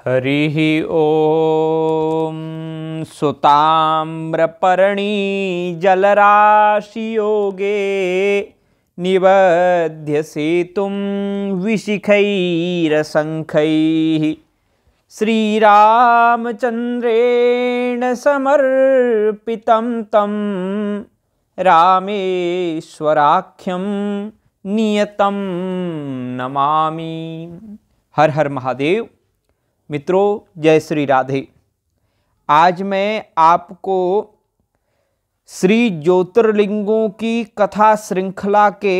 हरिः ॐ सुताम्रपर्णी जलराशियोगे निबध्य सेतुं विशिखैरसङ्खैः श्रीरामचन्द्रेण समर्पितं तं रामेश्वराख्यं नियतं नमामि। हर हर महादेव। मित्रों, जय श्री राधे। आज मैं आपको श्री ज्योतिर्लिंगों की कथा श्रृंखला के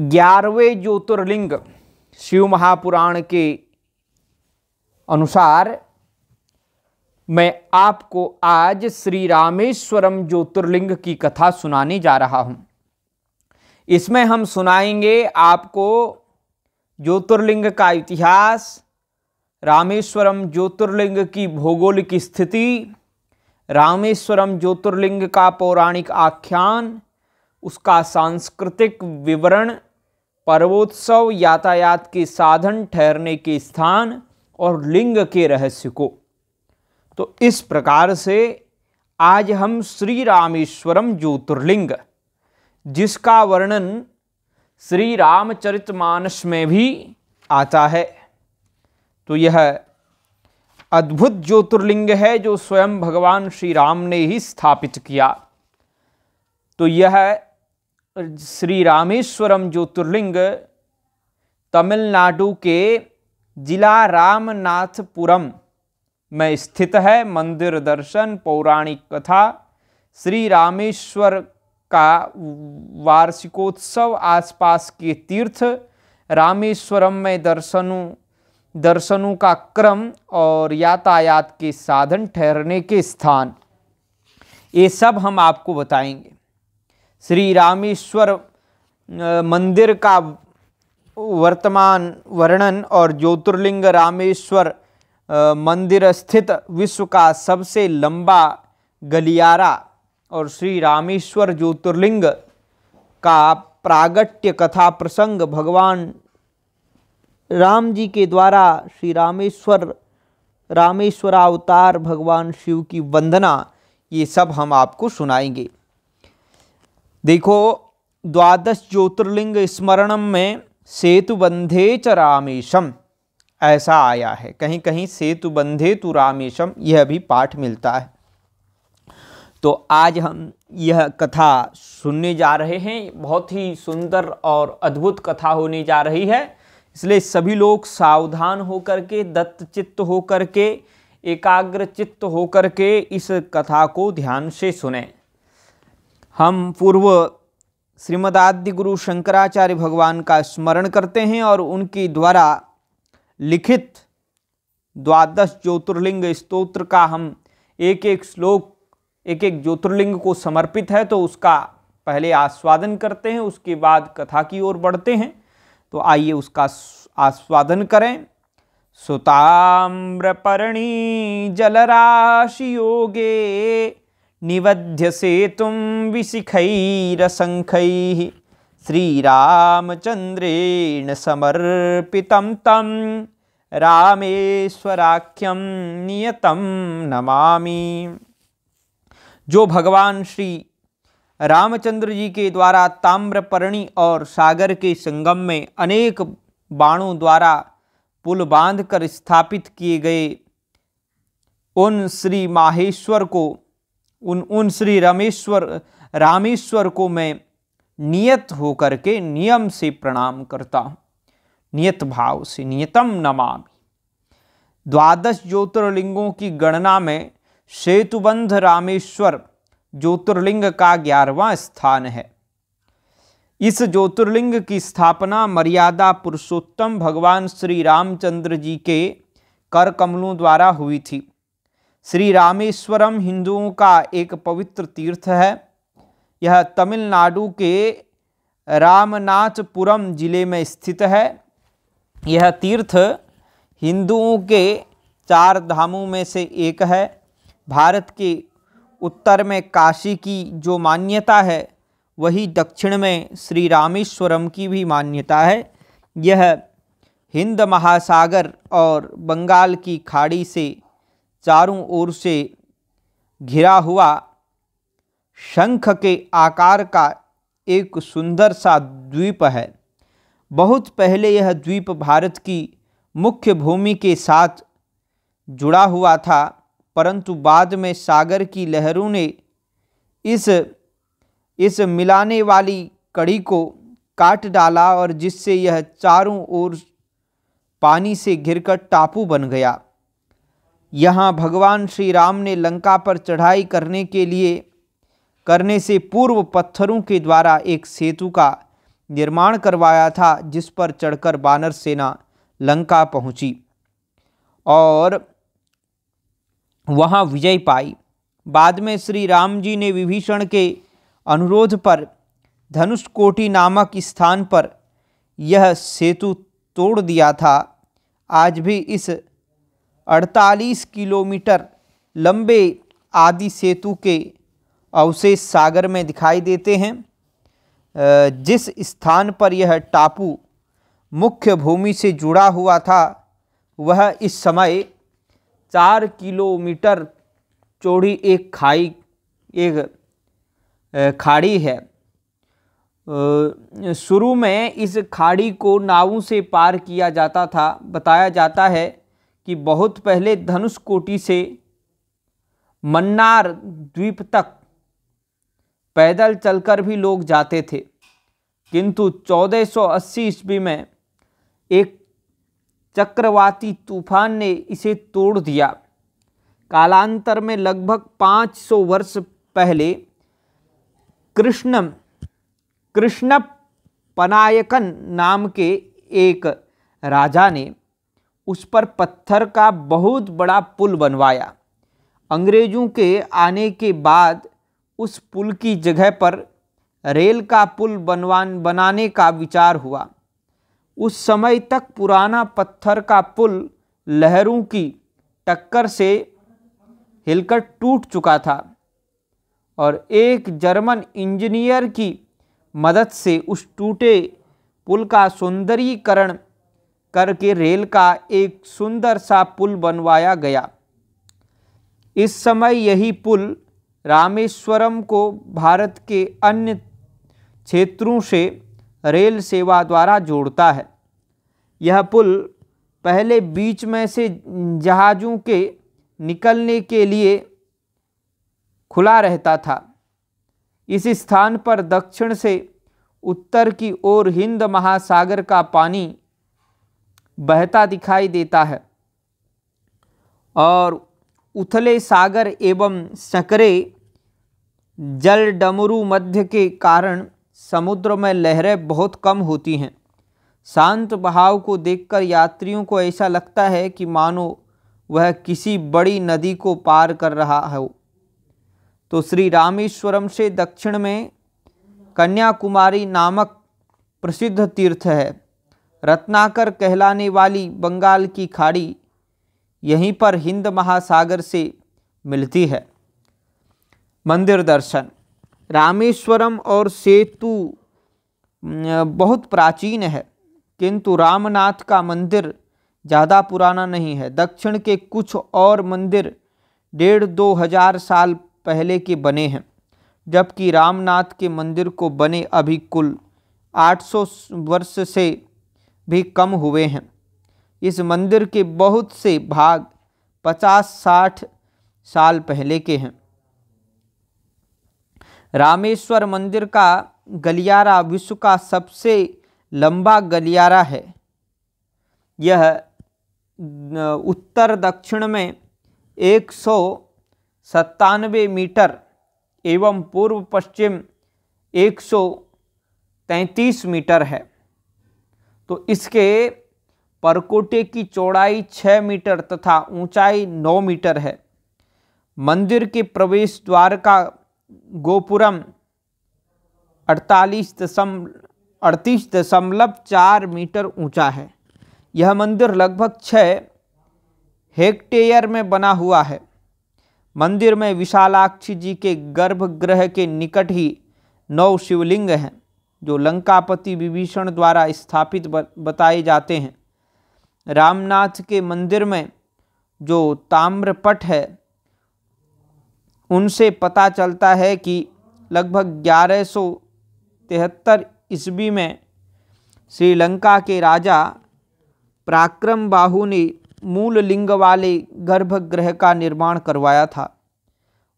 11वें ज्योतिर्लिंग शिव महापुराण के अनुसार मैं आपको आज श्री रामेश्वरम ज्योतिर्लिंग की कथा सुनाने जा रहा हूं। इसमें हम सुनाएंगे आपको ज्योतिर्लिंग का इतिहास, रामेश्वरम ज्योतिर्लिंग की भौगोलिक स्थिति, रामेश्वरम ज्योतिर्लिंग का पौराणिक आख्यान, उसका सांस्कृतिक विवरण, पर्वोत्सव, यातायात के साधन, ठहरने के स्थान और लिंग के रहस्य को। तो इस प्रकार से आज हम श्री रामेश्वरम ज्योतिर्लिंग, जिसका वर्णन श्री रामचरितमानस में भी आता है, तो यह अद्भुत ज्योतिर्लिंग है जो स्वयं भगवान श्री राम ने ही स्थापित किया। तो यह श्री रामेश्वरम ज्योतिर्लिंग तमिलनाडु के जिला रामनाथपुरम में स्थित है। मंदिर दर्शन, पौराणिक कथा, श्री रामेश्वर का वार्षिकोत्सव, आसपास के तीर्थ, रामेश्वरम में दर्शनों का क्रम और यातायात के साधन, ठहरने के स्थान, ये सब हम आपको बताएंगे। श्री रामेश्वर मंदिर का वर्तमान वर्णन और ज्योतिर्लिंग रामेश्वर मंदिर स्थित विश्व का सबसे लंबा गलियारा और श्री रामेश्वर ज्योतिर्लिंग का प्रागट्य कथा प्रसंग, भगवान राम जी के द्वारा श्री रामेश्वरावतार भगवान शिव की वंदना, ये सब हम आपको सुनाएंगे। देखो, द्वादश ज्योतिर्लिंग स्मरणम में सेतुबंधे च रामेशम ऐसा आया है। कहीं कहीं सेतुबंधे तु रामेशम यह भी पाठ मिलता है। तो आज हम यह कथा सुनने जा रहे हैं। बहुत ही सुंदर और अद्भुत कथा होने जा रही है, इसलिए सभी लोग सावधान होकर के, दत्तचित्त होकर के, एकाग्र चित्त होकर के इस कथा को ध्यान से सुनें। हम पूर्व श्रीमदादि गुरु शंकराचार्य भगवान का स्मरण करते हैं और उनके द्वारा लिखित द्वादश ज्योतिर्लिंग स्तोत्र का हम एक एक श्लोक, एक एक ज्योतिर्लिंग को समर्पित है, तो उसका पहले आस्वादन करते हैं, उसके बाद कथा की ओर बढ़ते हैं। तो आइए उसका आस्वादन करें। सुताम्रपर्णी जलराशियोगे निबध्य सेतुं विशिखैरसङ्खैः श्रीरामचन्द्रेण समर्पितं तं रामेश्वराख्यं नियतं नमामि। जो भगवान श्री रामचंद्र जी के द्वारा ताम्रपर्णी और सागर के संगम में अनेक बाणों द्वारा पुल बांधकर स्थापित किए गए उन श्री माहेश्वर को, उन श्री रामेश्वर को मैं नियत होकर के, नियम से प्रणाम करता हूँ, नियत भाव से, नियतम नमामि। द्वादश ज्योतिर्लिंगों की गणना में सेतुबंध रामेश्वर ज्योतिर्लिंग का 11वां स्थान है। इस ज्योतिर्लिंग की स्थापना मर्यादा पुरुषोत्तम भगवान श्री रामचंद्र जी के कर कमलों द्वारा हुई थी। श्री रामेश्वरम हिंदुओं का एक पवित्र तीर्थ है। यह तमिलनाडु के रामनाथपुरम जिले में स्थित है। यह तीर्थ हिंदुओं के 4 धामों में से एक है। भारत के उत्तर में काशी की जो मान्यता है, वही दक्षिण में श्री रामेश्वरम की भी मान्यता है। यह हिंद महासागर और बंगाल की खाड़ी से चारों ओर से घिरा हुआ शंख के आकार का एक सुंदर सा द्वीप है। बहुत पहले यह द्वीप भारत की मुख्य भूमि के साथ जुड़ा हुआ था, परंतु बाद में सागर की लहरों ने इस मिलाने वाली कड़ी को काट डाला और जिससे यह चारों ओर पानी से घिरकर टापू बन गया। यहाँ भगवान श्री राम ने लंका पर चढ़ाई करने से पूर्व पत्थरों के द्वारा एक सेतु का निर्माण करवाया था, जिस पर चढ़कर वानर सेना लंका पहुंची और वहां विजय पाई। बाद में श्री राम जी ने विभीषण के अनुरोध पर धनुषकोटि नामक स्थान पर यह सेतु तोड़ दिया था। आज भी इस 48 किलोमीटर लंबे आदि सेतु के अवशेष सागर में दिखाई देते हैं। जिस स्थान पर यह टापू मुख्य भूमि से जुड़ा हुआ था वह इस समय 4 किलोमीटर चौड़ी एक खाड़ी है। शुरू में इस खाड़ी को नावों से पार किया जाता था। बताया जाता है कि बहुत पहले धनुषकोटि से मन्नार द्वीप तक पैदल चलकर भी लोग जाते थे, किंतु 1480 ईस्वी में एक चक्रवाती तूफान ने इसे तोड़ दिया। कालांतर में लगभग 500 वर्ष पहले कृष्णपनायकन नाम के एक राजा ने उस पर पत्थर का बहुत बड़ा पुल बनवाया। अंग्रेजों के आने के बाद उस पुल की जगह पर रेल का पुल बनाने का विचार हुआ। उस समय तक पुराना पत्थर का पुल लहरों की टक्कर से हिलकर टूट चुका था और एक जर्मन इंजीनियर की मदद से उस टूटे पुल का सौंदर्यीकरण करके रेल का एक सुंदर सा पुल बनवाया गया। इस समय यही पुल रामेश्वरम को भारत के अन्य क्षेत्रों से रेल सेवा द्वारा जोड़ता है। यह पुल पहले बीच में से जहाज़ों के निकलने के लिए खुला रहता था। इस स्थान पर दक्षिण से उत्तर की ओर हिंद महासागर का पानी बहता दिखाई देता है और उथले सागर एवं सकरे जल डमरू मध्य के कारण समुद्र में लहरें बहुत कम होती हैं। शांत बहाव को देखकर यात्रियों को ऐसा लगता है कि मानो वह किसी बड़ी नदी को पार कर रहा हो। तो श्री रामेश्वरम से दक्षिण में कन्याकुमारी नामक प्रसिद्ध तीर्थ है। रत्नाकर कहलाने वाली बंगाल की खाड़ी यहीं पर हिंद महासागर से मिलती है। मंदिर दर्शन। रामेश्वरम और सेतु बहुत प्राचीन है, किंतु रामनाथ का मंदिर ज़्यादा पुराना नहीं है। दक्षिण के कुछ और मंदिर 1,500-2 हज़ार साल पहले के बने हैं, जबकि रामनाथ के मंदिर को बने अभी कुल 800 वर्ष से भी कम हुए हैं। इस मंदिर के बहुत से भाग 50-60 साल पहले के हैं। रामेश्वर मंदिर का गलियारा विश्व का सबसे लंबा गलियारा है। यह उत्तर दक्षिण में 197 मीटर एवं पूर्व पश्चिम 133 मीटर है। तो इसके परकोटे की चौड़ाई 6 मीटर तथा ऊंचाई 9 मीटर है। मंदिर के प्रवेश द्वार का गोपुरम 38.4 मीटर ऊंचा है। यह मंदिर लगभग 6 हेक्टेयर में बना हुआ है। मंदिर में विशालाक्षी जी के गर्भगृह के निकट ही 9 शिवलिंग हैं, जो लंकापति विभीषण द्वारा स्थापित बताए जाते हैं। रामनाथ के मंदिर में जो ताम्रपट है उनसे पता चलता है कि लगभग 1173 ईस्वी में श्रीलंका के राजा पराक्रम बाहु ने मूल लिंग वाले गर्भगृह का निर्माण करवाया था।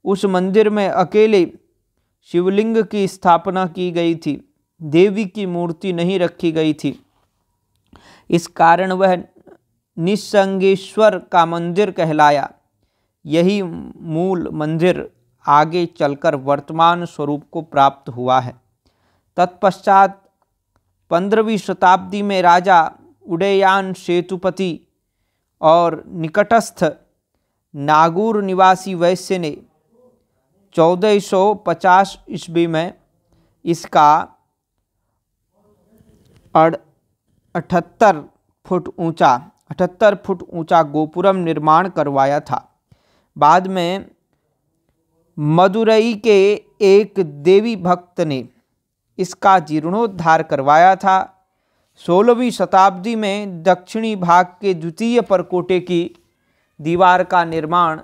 उस मंदिर में अकेले शिवलिंग की स्थापना की गई थी, देवी की मूर्ति नहीं रखी गई थी। इस कारण वह निस्संगेश्वर का मंदिर कहलाया। यही मूल मंदिर आगे चलकर वर्तमान स्वरूप को प्राप्त हुआ है। तत्पश्चात 15वीं शताब्दी में राजा उदयन सेतुपति और निकटस्थ नागौर निवासी वैश्य ने 1450 ईस्वी में इसका 78 फुट ऊंचा गोपुरम निर्माण करवाया था। बाद में मदुरई के एक देवी भक्त ने इसका जीर्णोद्धार करवाया था। 16वीं शताब्दी में दक्षिणी भाग के द्वितीय परकोटे की दीवार का निर्माण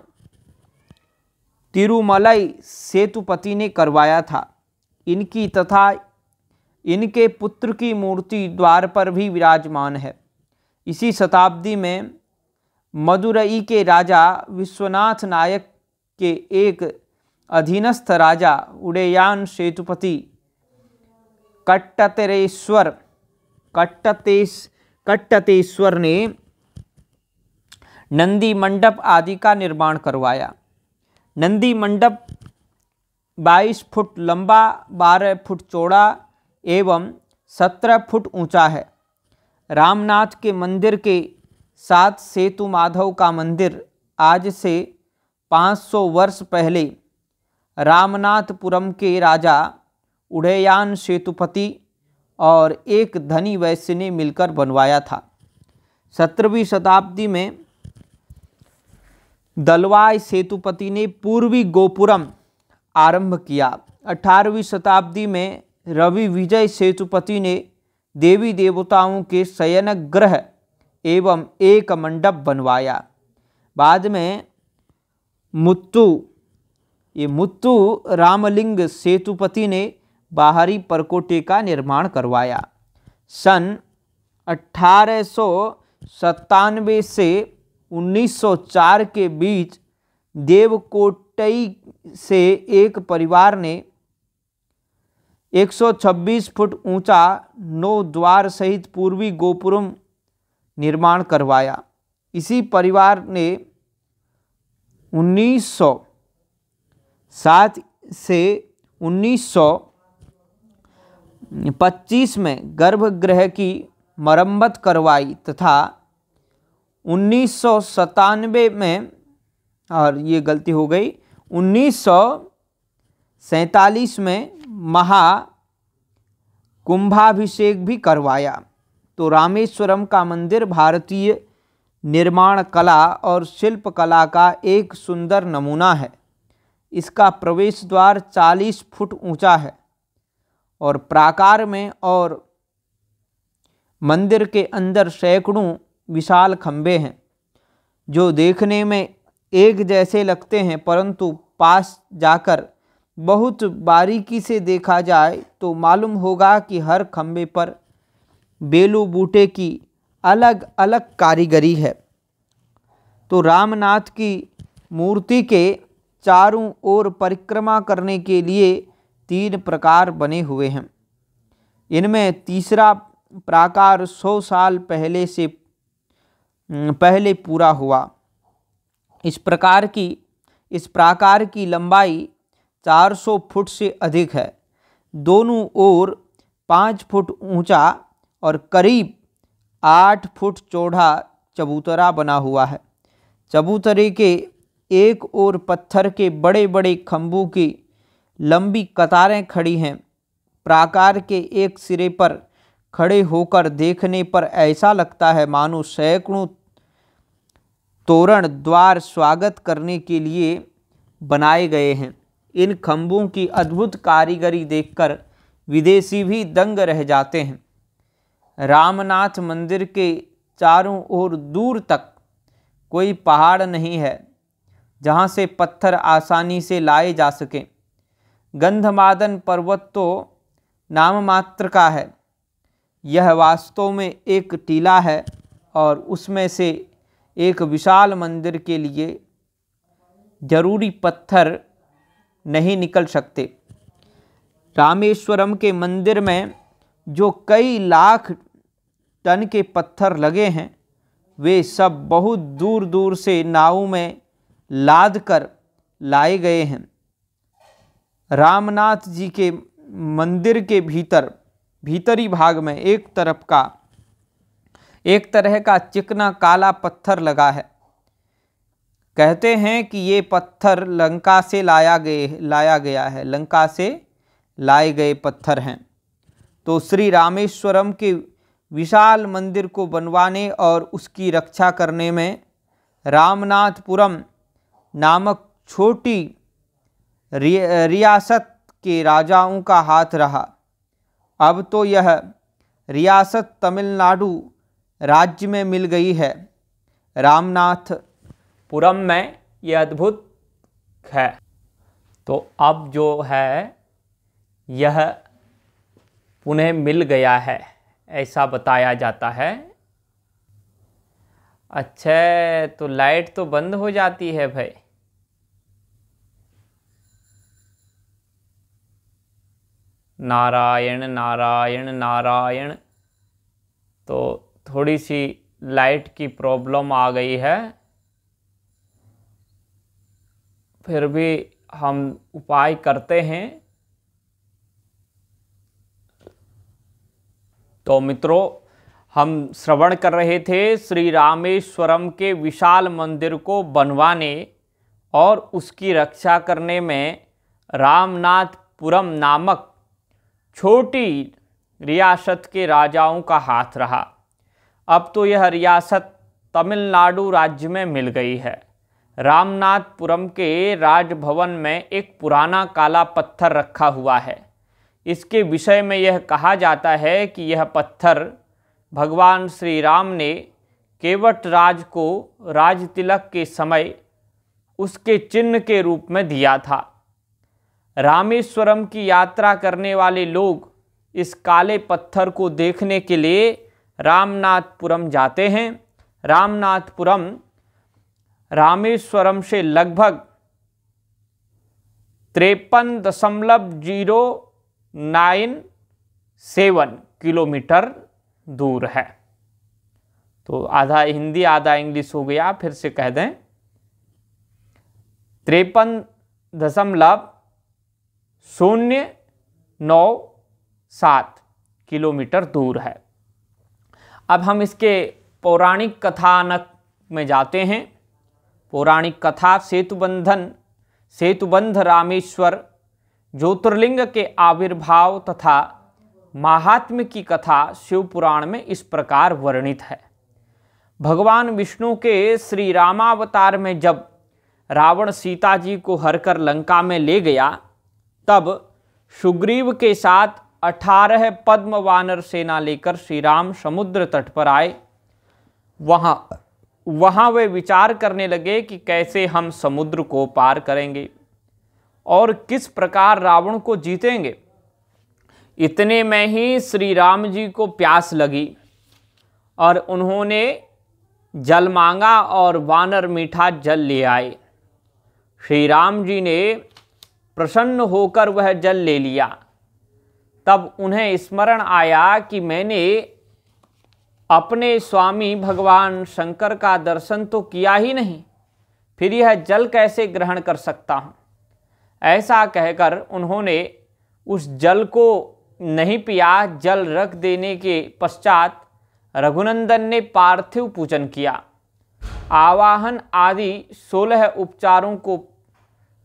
तिरुमलई सेतुपति ने करवाया था। इनकी तथा इनके पुत्र की मूर्ति द्वार पर भी विराजमान है। इसी शताब्दी में मदुरई के राजा विश्वनाथ नायक के एक अधीनस्थ राजा उदयन सेतुपति कट्टतेश्वर ने नंदी मंडप आदि का निर्माण करवाया। नंदी मंडप 22 फुट लंबा, 12 फुट चौड़ा एवं 17 फुट ऊंचा है। रामनाथ के मंदिर के साथ सेतु माधव का मंदिर आज से 500 वर्ष पहले रामनाथपुरम के राजा उदयन सेतुपति और एक धनी वैश्य ने मिलकर बनवाया था। 17वीं शताब्दी में दलवाई सेतुपति ने पूर्वी गोपुरम आरंभ किया। 18वीं शताब्दी में रवि विजय सेतुपति ने देवी देवताओं के शयन गृह एवं एक मंडप बनवाया। बाद में मुत्तु रामलिंग सेतुपति ने बाहरी परकोटे का निर्माण करवाया। सन 1897 से 1904 के बीच देवकोटई से एक परिवार ने 126 फुट ऊंचा 9 द्वार सहित पूर्वी गोपुरम निर्माण करवाया। इसी परिवार ने 1907 से 1925 में गर्भगृह की मरम्मत करवाई तथा 1997 में, और ये गलती हो गई, 1947 में महाकुंभाभिषेक भी करवाया। तो रामेश्वरम का मंदिर भारतीय निर्माण कला और शिल्प कला का एक सुंदर नमूना है। इसका प्रवेश द्वार 40 फुट ऊंचा है और प्राकार में, और मंदिर के अंदर सैकड़ों विशाल खंभे हैं जो देखने में एक जैसे लगते हैं, परंतु पास जाकर बहुत बारीकी से देखा जाए तो मालूम होगा कि हर खंभे पर बेलू बूटे की अलग अलग कारीगरी है। तो रामनाथ की मूर्ति के चारों ओर परिक्रमा करने के लिए 3 प्रकार बने हुए हैं। इनमें तीसरा प्राकार 100 साल पहले पूरा हुआ। इस प्राकार की लंबाई 400 फुट से अधिक है। दोनों ओर 5 फुट ऊंचा और करीब 8 फुट चौड़ा चबूतरा बना हुआ है। चबूतरे के एक ओर पत्थर के बड़े बड़े खंभों की लंबी कतारें खड़ी हैं। प्राकार के एक सिरे पर खड़े होकर देखने पर ऐसा लगता है मानो सैकड़ों तोरण द्वार स्वागत करने के लिए बनाए गए हैं। इन खंभों की अद्भुत कारीगरी देखकर विदेशी भी दंग रह जाते हैं। रामनाथ मंदिर के चारों ओर दूर तक कोई पहाड़ नहीं है जहाँ से पत्थर आसानी से लाए जा सकें। गंधमादन पर्वत तो नाम मात्र का है, यह वास्तव में एक टीला है और उसमें से एक विशाल मंदिर के लिए जरूरी पत्थर नहीं निकल सकते। रामेश्वरम के मंदिर में जो कई लाख टन के पत्थर लगे हैं वे सब बहुत दूर दूर से नाव में लाद कर लाए गए हैं। रामनाथ जी के मंदिर के भीतरी भाग में एक तरह का चिकना काला पत्थर लगा है। कहते हैं कि ये पत्थर लंका से लाया गया है, लंका से लाए गए पत्थर हैं। तो श्री रामेश्वरम के विशाल मंदिर को बनवाने और उसकी रक्षा करने में रामनाथपुरम नामक छोटी रियासत के राजाओं का हाथ रहा। अब तो यह रियासत तमिलनाडु राज्य में मिल गई है। रामनाथपुरम में यह अद्भुत है। तो अब जो है यह पुनः मिल गया है, ऐसा बताया जाता है। अच्छा, तो लाइट तो बंद हो जाती है भाई। नारायण नारायण नारायण। तो थोड़ी सी लाइट की प्रॉब्लम आ गई है, फिर भी हम उपाय करते हैं। तो मित्रों, हम श्रवण कर रहे थे श्री रामेश्वरम के विशाल मंदिर को बनवाने और उसकी रक्षा करने में रामनाथपुरम नामक छोटी रियासत के राजाओं का हाथ रहा। अब तो यह रियासत तमिलनाडु राज्य में मिल गई है। रामनाथपुरम के राजभवन में एक पुराना काला पत्थर रखा हुआ है। इसके विषय में यह कहा जाता है कि यह पत्थर भगवान श्री राम ने केवट राज को राज तिलक के समय उसके चिन्ह के रूप में दिया था। रामेश्वरम की यात्रा करने वाले लोग इस काले पत्थर को देखने के लिए रामनाथपुरम जाते हैं। रामनाथपुरम रामेश्वरम से लगभग 53.097 किलोमीटर दूर है। तो आधा हिंदी आधा इंग्लिश हो गया, फिर से कह दें 53.097 किलोमीटर दूर है। अब हम इसके पौराणिक कथानक में जाते हैं। पौराणिक कथा सेतुबंध रामेश्वर ज्योतिर्लिंग के आविर्भाव तथा महात्म्य की कथा शिव पुराण में इस प्रकार वर्णित है। भगवान विष्णु के श्री रामावतार में जब रावण सीता जी को हरकर लंका में ले गया, तब सुग्रीव के साथ 18 पद्म वानर सेना लेकर श्री राम समुद्र तट पर आए। वहाँ वे विचार करने लगे कि कैसे हम समुद्र को पार करेंगे और किस प्रकार रावण को जीतेंगे। इतने में ही श्री राम जी को प्यास लगी और उन्होंने जल मांगा और वानर मीठा जल ले आए। श्री राम जी ने प्रसन्न होकर वह जल ले लिया। तब उन्हें स्मरण आया कि मैंने अपने स्वामी भगवान शंकर का दर्शन तो किया ही नहीं, फिर यह जल कैसे ग्रहण कर सकता हूँ। ऐसा कहकर उन्होंने उस जल को नहीं पिया। जल रख देने के पश्चात रघुनंदन ने पार्थिव पूजन किया। आवाहन आदि 16 उपचारों को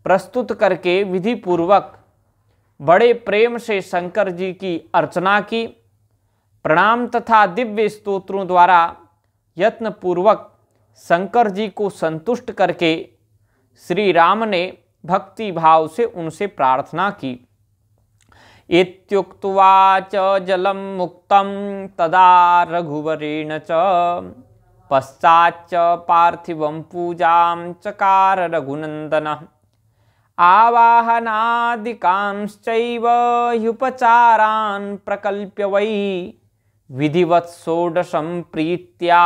प्रस्तुत करके विधि पूर्वक बड़े प्रेम से शंकर जी की अर्चना की। प्रणाम तथा दिव्य स्तोत्रों द्वारा यत्न पूर्वक शंकर जी को संतुष्ट करके श्री राम ने भक्ति भाव से उनसे प्रार्थना की। इत्युक्त्वा च जलं मुक्तं तदा रघुवरेण च पश्चाच्च पार्थिवं पूजां चकार रघुनन्दनः। आवाहनादिकांश्चैव ह्युपचारान् प्रकल्प्य वै विधिवत् षोडशं प्रीत्या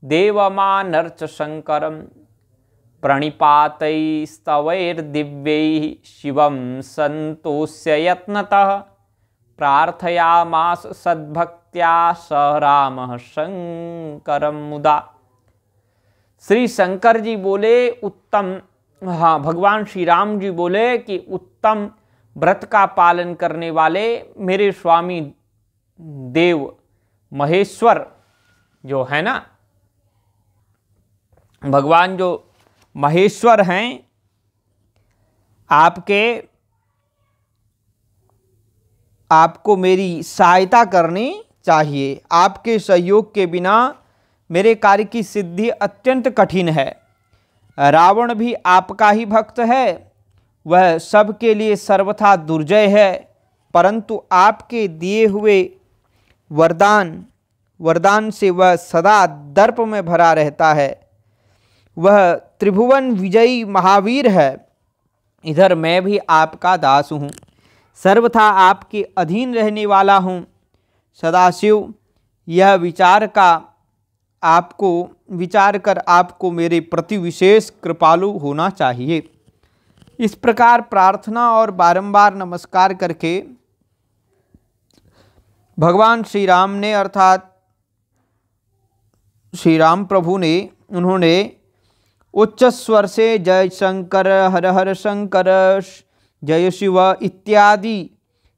देवमानर्च शङ्करम् प्रणिपातैस्तवैर्दिव्यैः शिवं सन्तोष्य यत्नतः प्रार्थयामास सद्भक्त्या स रामः शंकरं मुदा। श्री शंकर जी बोले उत्तम, भगवान श्री राम जी बोले कि उत्तम व्रत का पालन करने वाले मेरे स्वामी देव महेश्वर जो है ना, भगवान जो महेश्वर हैं, आपको मेरी सहायता करनी चाहिए। आपके सहयोग के बिना मेरे कार्य की सिद्धि अत्यंत कठिन है। रावण भी आपका ही भक्त है, वह सबके लिए सर्वथा दुर्जय है, परंतु आपके दिए हुए वरदान से वह सदा दर्प में भरा रहता है। वह त्रिभुवन विजयी महावीर है। इधर मैं भी आपका दास हूँ, सर्वथा आपके अधीन रहने वाला हूँ। सदाशिव यह विचार कर आपको मेरे प्रति विशेष कृपालु होना चाहिए। इस प्रकार प्रार्थना और बारंबार नमस्कार करके भगवान श्री राम ने अर्थात श्री राम प्रभु ने उन्होंने उच्च स्वर से जय शंकर हर हर शंकर जय शिव इत्यादि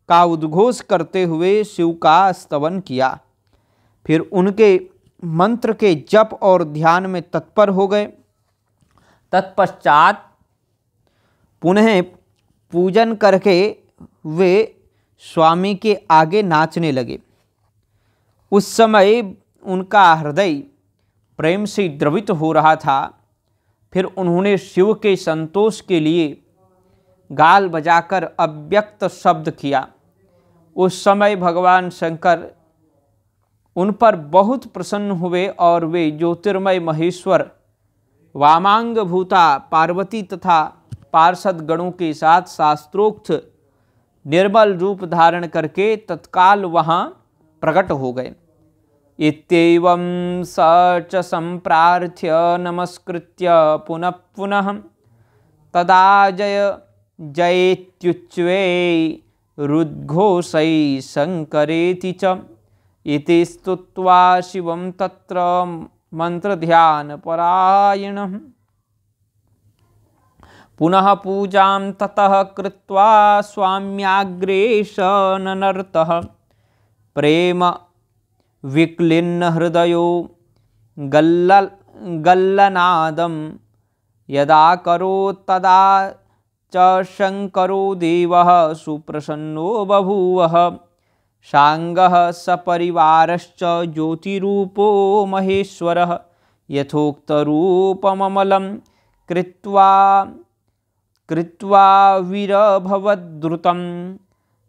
का उद्घोष करते हुए शिव का स्तवन किया। फिर उनके मंत्र के जप और ध्यान में तत्पर हो गए। तत्पश्चात पुनः पूजन करके वे स्वामी के आगे नाचने लगे। उस समय उनका हृदय प्रेम से द्रवित हो रहा था। फिर उन्होंने शिव के संतोष के लिए गाल बजाकर अव्यक्त शब्द किया। उस समय भगवान शंकर उन पर बहुत प्रसन्न हुए और वे ज्योतिर्मय महेश्वर वामांग भूता पार्वती तथा पार्षद गणों के साथ शास्त्रोक्त निर्मल रूप धारण करके तत्काल वहाँ प्रकट हो गए। इत्येवं स च संप्रार्थ्य नमस्कृत्य पुनः पुनः तदा जय जयेत्युच्वे रुद्घोषै शंकरेति च इति स्तुत्वा शिवं तत्र मंत्रध्यानपरायणः पुनः पूजां ततः कृत्वा स्वाम्याग्रे शननर्तः प्रेम विक्लिन्न हृदयो गल्लनादं यदा करोत् तदा च शंकरो देवः सुप्रसन्नो बभूवः शांगः सपरिवारश्च ज्योतिरूपो महेश्वरः यथोक्तरूपममलं कृत्वा विरभवद्रुतं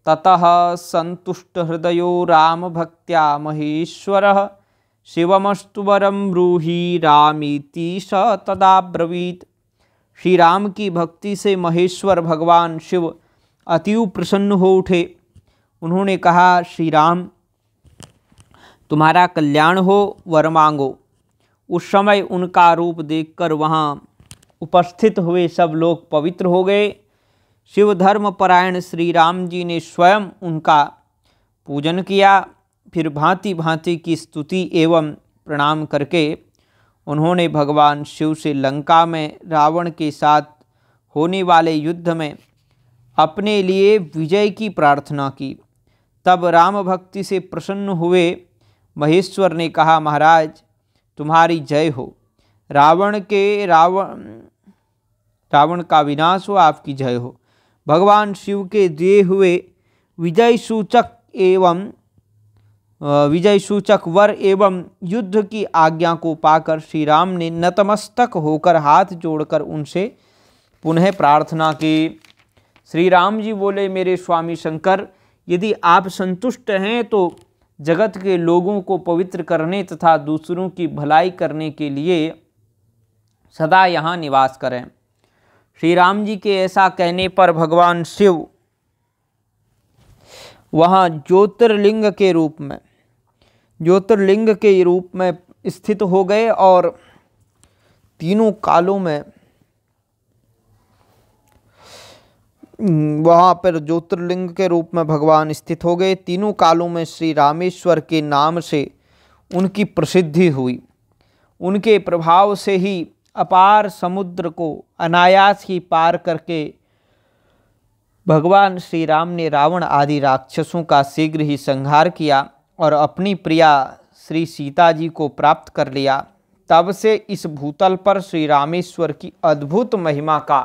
ततः सन्तुष्टहृदयो रामभक्त्या महेश्वरः शिवमस्तु वरं ब्रूहि रामीति स तदा ब्रवीत्। श्री राम की भक्ति से महेश्वर भगवान शिव अतीव प्रसन्न हो उठे। उन्होंने कहा, श्री राम तुम्हारा कल्याण हो, वर मांगो। उस समय उनका रूप देखकर वहाँ उपस्थित हुए सब लोग पवित्र हो गए। शिव धर्म परायण श्री राम जी ने स्वयं उनका पूजन किया। फिर भांति भांति की स्तुति एवं प्रणाम करके उन्होंने भगवान शिव से लंका में रावण के साथ होने वाले युद्ध में अपने लिए विजय की प्रार्थना की। तब राम भक्ति से प्रसन्न हुए महेश्वर ने कहा, महाराज तुम्हारी जय हो, रावण का विनाश हो, आपकी जय हो। भगवान शिव के दिए हुए विजय सूचक वर एवं युद्ध की आज्ञा को पाकर श्री राम ने नतमस्तक होकर हाथ जोड़कर उनसे पुनः प्रार्थना की। श्री राम जी बोले, मेरे स्वामी शंकर, यदि आप संतुष्ट हैं तो जगत के लोगों को पवित्र करने तथा दूसरों की भलाई करने के लिए सदा यहाँ निवास करें। श्री राम जी के ऐसा कहने पर भगवान शिव वहाँ ज्योतिर्लिंग के रूप में स्थित हो गए और तीनों कालों में वहाँ पर ज्योतिर्लिंग के रूप में भगवान स्थित हो गए। तीनों कालों में श्री रामेश्वर के नाम से उनकी प्रसिद्धि हुई। उनके प्रभाव से ही अपार समुद्र को अनायास ही पार करके भगवान श्री राम ने रावण आदि राक्षसों का शीघ्र ही संहार किया और अपनी प्रिया श्री सीता जी को प्राप्त कर लिया। तब से इस भूतल पर श्री रामेश्वर की अद्भुत महिमा का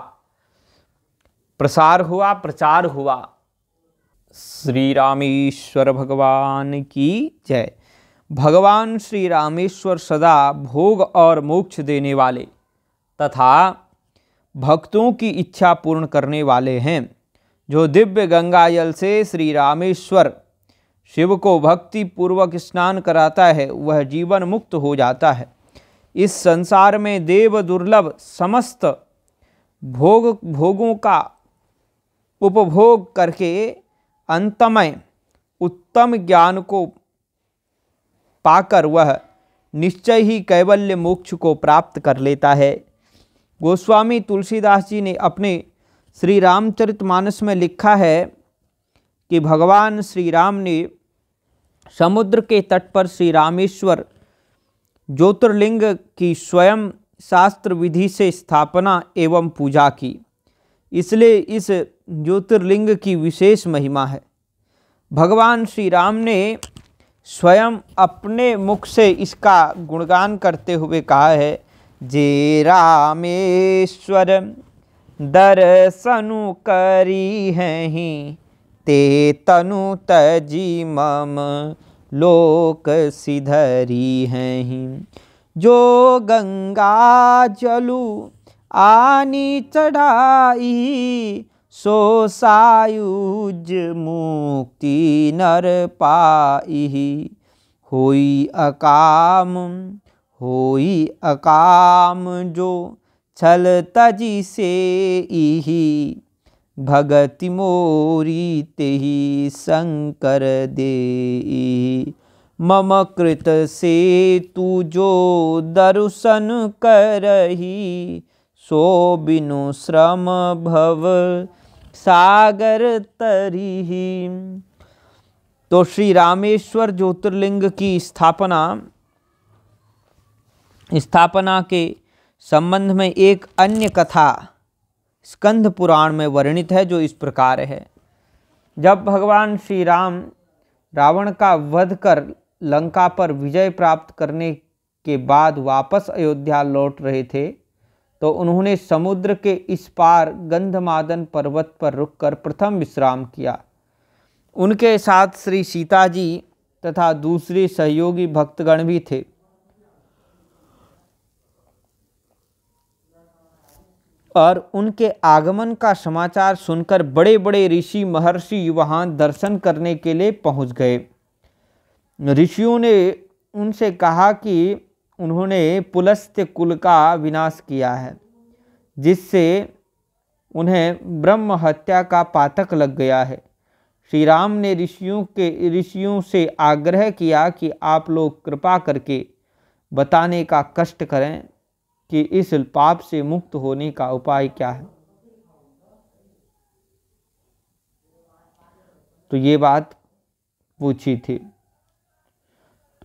प्रचार हुआ। श्री रामेश्वर भगवान की जय। भगवान श्री रामेश्वर सदा भोग और मोक्ष देने वाले तथा भक्तों की इच्छा पूर्ण करने वाले हैं। जो दिव्य गंगा जल से श्री रामेश्वर शिव को भक्ति पूर्वक स्नान कराता है वह जीवन मुक्त हो जाता है। इस संसार में देव दुर्लभ समस्त भोगों का उपभोग करके अंतमय उत्तम ज्ञान को पाकर वह निश्चय ही कैवल्य मोक्ष को प्राप्त कर लेता है। गोस्वामी तुलसीदास जी ने अपने श्री रामचरितमानस में लिखा है कि भगवान श्री राम ने समुद्र के तट पर श्री रामेश्वर ज्योतिर्लिंग की स्वयं शास्त्र विधि से स्थापना एवं पूजा की, इसलिए इस ज्योतिर्लिंग की विशेष महिमा है। भगवान श्री राम ने स्वयं अपने मुख से इसका गुणगान करते हुए कहा है, जे रामेश्वर दर्शनु करी हैं ते तनु तजी मम लोक सिधरी हैं। जो गंगा जलु आनी चढ़ाई सो सायुज मुक्ति नर पाई। होई अकाम जो छल तजी से इही भगति मोरी तेहि शंकर देई। मम कृत से तू जो दर्शन करही सो बिनु श्रम भव सागर तरिही। तो श्री रामेश्वर ज्योतिर्लिंग की स्थापना के संबंध में एक अन्य कथा स्कंद पुराण में वर्णित है, जो इस प्रकार है। जब भगवान श्री राम रावण का वध कर लंका पर विजय प्राप्त करने के बाद वापस अयोध्या लौट रहे थे, तो उन्होंने समुद्र के इस पार गंधमादन पर्वत पर रुककर प्रथम विश्राम किया। उनके साथ श्री सीता जी तथा दूसरे सहयोगी भक्तगण भी थे। और उनके आगमन का समाचार सुनकर बड़े बड़े ऋषि महर्षि वहाँ दर्शन करने के लिए पहुँच गए। ऋषियों ने उनसे कहा कि उन्होंने पुलस्त्य कुल का विनाश किया है, जिससे उन्हें ब्रह्म हत्या का पातक लग गया है। श्री राम ने ऋषियों से आग्रह किया कि आप लोग कृपा करके बताने का कष्ट करें कि इस पाप से मुक्त होने का उपाय क्या है। तो ये बात पूछी थी।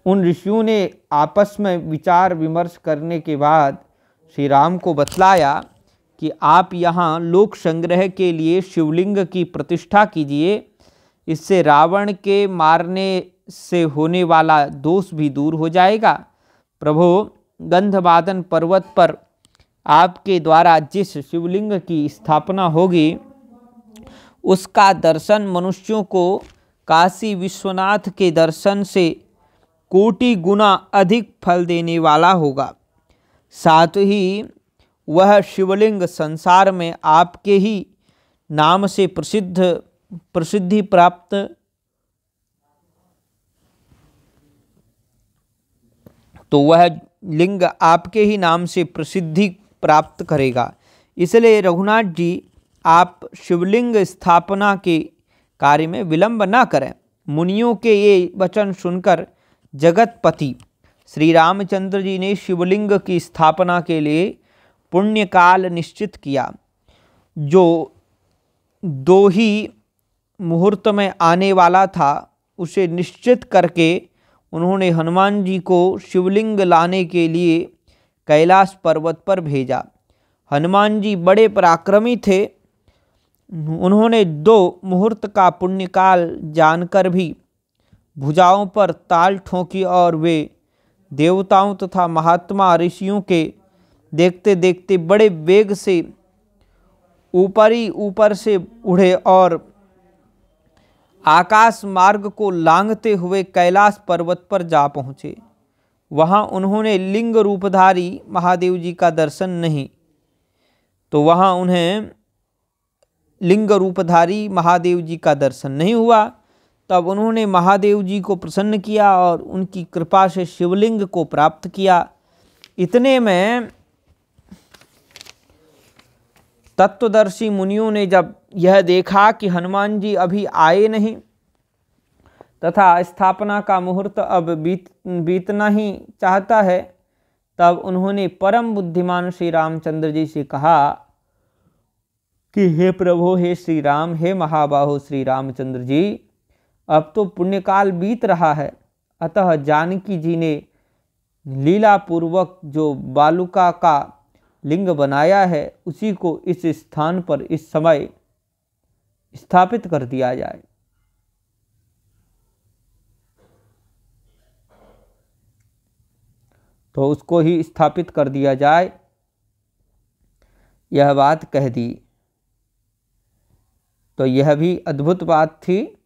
उन ऋषियों ने आपस में विचार विमर्श करने के बाद श्री राम को बतलाया कि आप यहाँ लोक संग्रह के लिए शिवलिंग की प्रतिष्ठा कीजिए, इससे रावण के मारने से होने वाला दोष भी दूर हो जाएगा। प्रभु, गंधमादन पर्वत पर आपके द्वारा जिस शिवलिंग की स्थापना होगी उसका दर्शन मनुष्यों को काशी विश्वनाथ के दर्शन से कोटि गुना अधिक फल देने वाला होगा। साथ ही वह शिवलिंग संसार में आपके ही नाम से प्रसिद्धि प्राप्त तो वह लिंग आपके ही नाम से प्रसिद्धि प्राप्त करेगा। इसलिए रघुनाथ जी आप शिवलिंग स्थापना के कार्य में विलंब न करें। मुनियों के ये वचन सुनकर जगतपति श्री रामचंद्र जी ने शिवलिंग की स्थापना के लिए पुण्यकाल निश्चित किया, जो 2 ही मुहूर्त में आने वाला था। उसे निश्चित करके उन्होंने हनुमान जी को शिवलिंग लाने के लिए कैलाश पर्वत पर भेजा। हनुमान जी बड़े पराक्रमी थे। उन्होंने 2 मुहूर्त का पुण्यकाल जानकर भी भुजाओं पर ताल ठोंकी और वे देवताओं तथा महात्मा ऋषियों के देखते देखते बड़े वेग से ऊपर से उड़े और आकाश मार्ग को लांघते हुए कैलाश पर्वत पर जा पहुँचे। वहाँ उन्होंने लिंग रूपधारी महादेव जी का दर्शन नहीं, तो वहाँ उन्हें लिंग रूपधारी महादेव जी का दर्शन नहीं हुआ। तब उन्होंने महादेव जी को प्रसन्न किया और उनकी कृपा से शिवलिंग को प्राप्त किया। इतने में तत्वदर्शी मुनियों ने जब यह देखा कि हनुमान जी अभी आए नहीं तथा स्थापना का मुहूर्त अब बीतना ही चाहता है, तब उन्होंने परम बुद्धिमान श्री रामचंद्र जी से कहा कि हे प्रभु, हे श्री राम, हे महाबाहो श्री रामचंद्र जी, अब तो पुण्यकाल बीत रहा है, अतः जानकी जी ने लीला पूर्वक जो बालुका का लिंग बनाया है उसी को इस स्थान पर इस समय स्थापित कर दिया जाए। तो उसको ही स्थापित कर दिया जाए, यह बात कह दी। तो यह भी अद्भुत बात थी।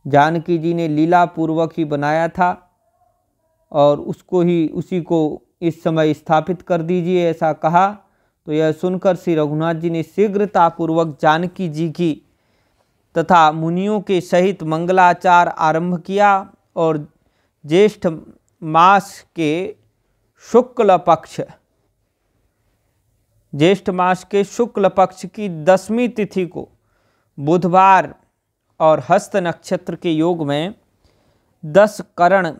जानकी जी ने लीला पूर्वक ही बनाया था और उसी को इस समय स्थापित कर दीजिए, ऐसा कहा। तो यह सुनकर श्री रघुनाथ जी ने शीघ्रतापूर्वक जानकी जी की तथा मुनियों के सहित मंगलाचार आरंभ किया और ज्येष्ठ मास के शुक्ल पक्ष की 10वीं तिथि को बुधवार और हस्त नक्षत्र के योग में 10 करण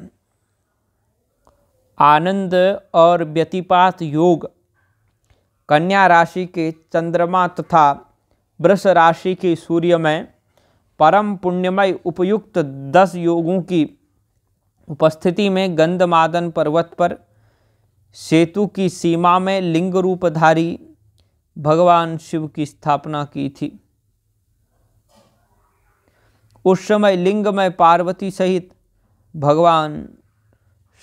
आनंद और व्यतिपात योग, कन्या राशि के चंद्रमा तथा वृष राशि के सूर्य में परम पुण्यमय उपयुक्त 10 योगों की उपस्थिति में गंधमादन पर्वत पर सेतु की सीमा में लिंग रूपधारी भगवान शिव की स्थापना की थी। उस समय लिंग में पार्वती सहित भगवान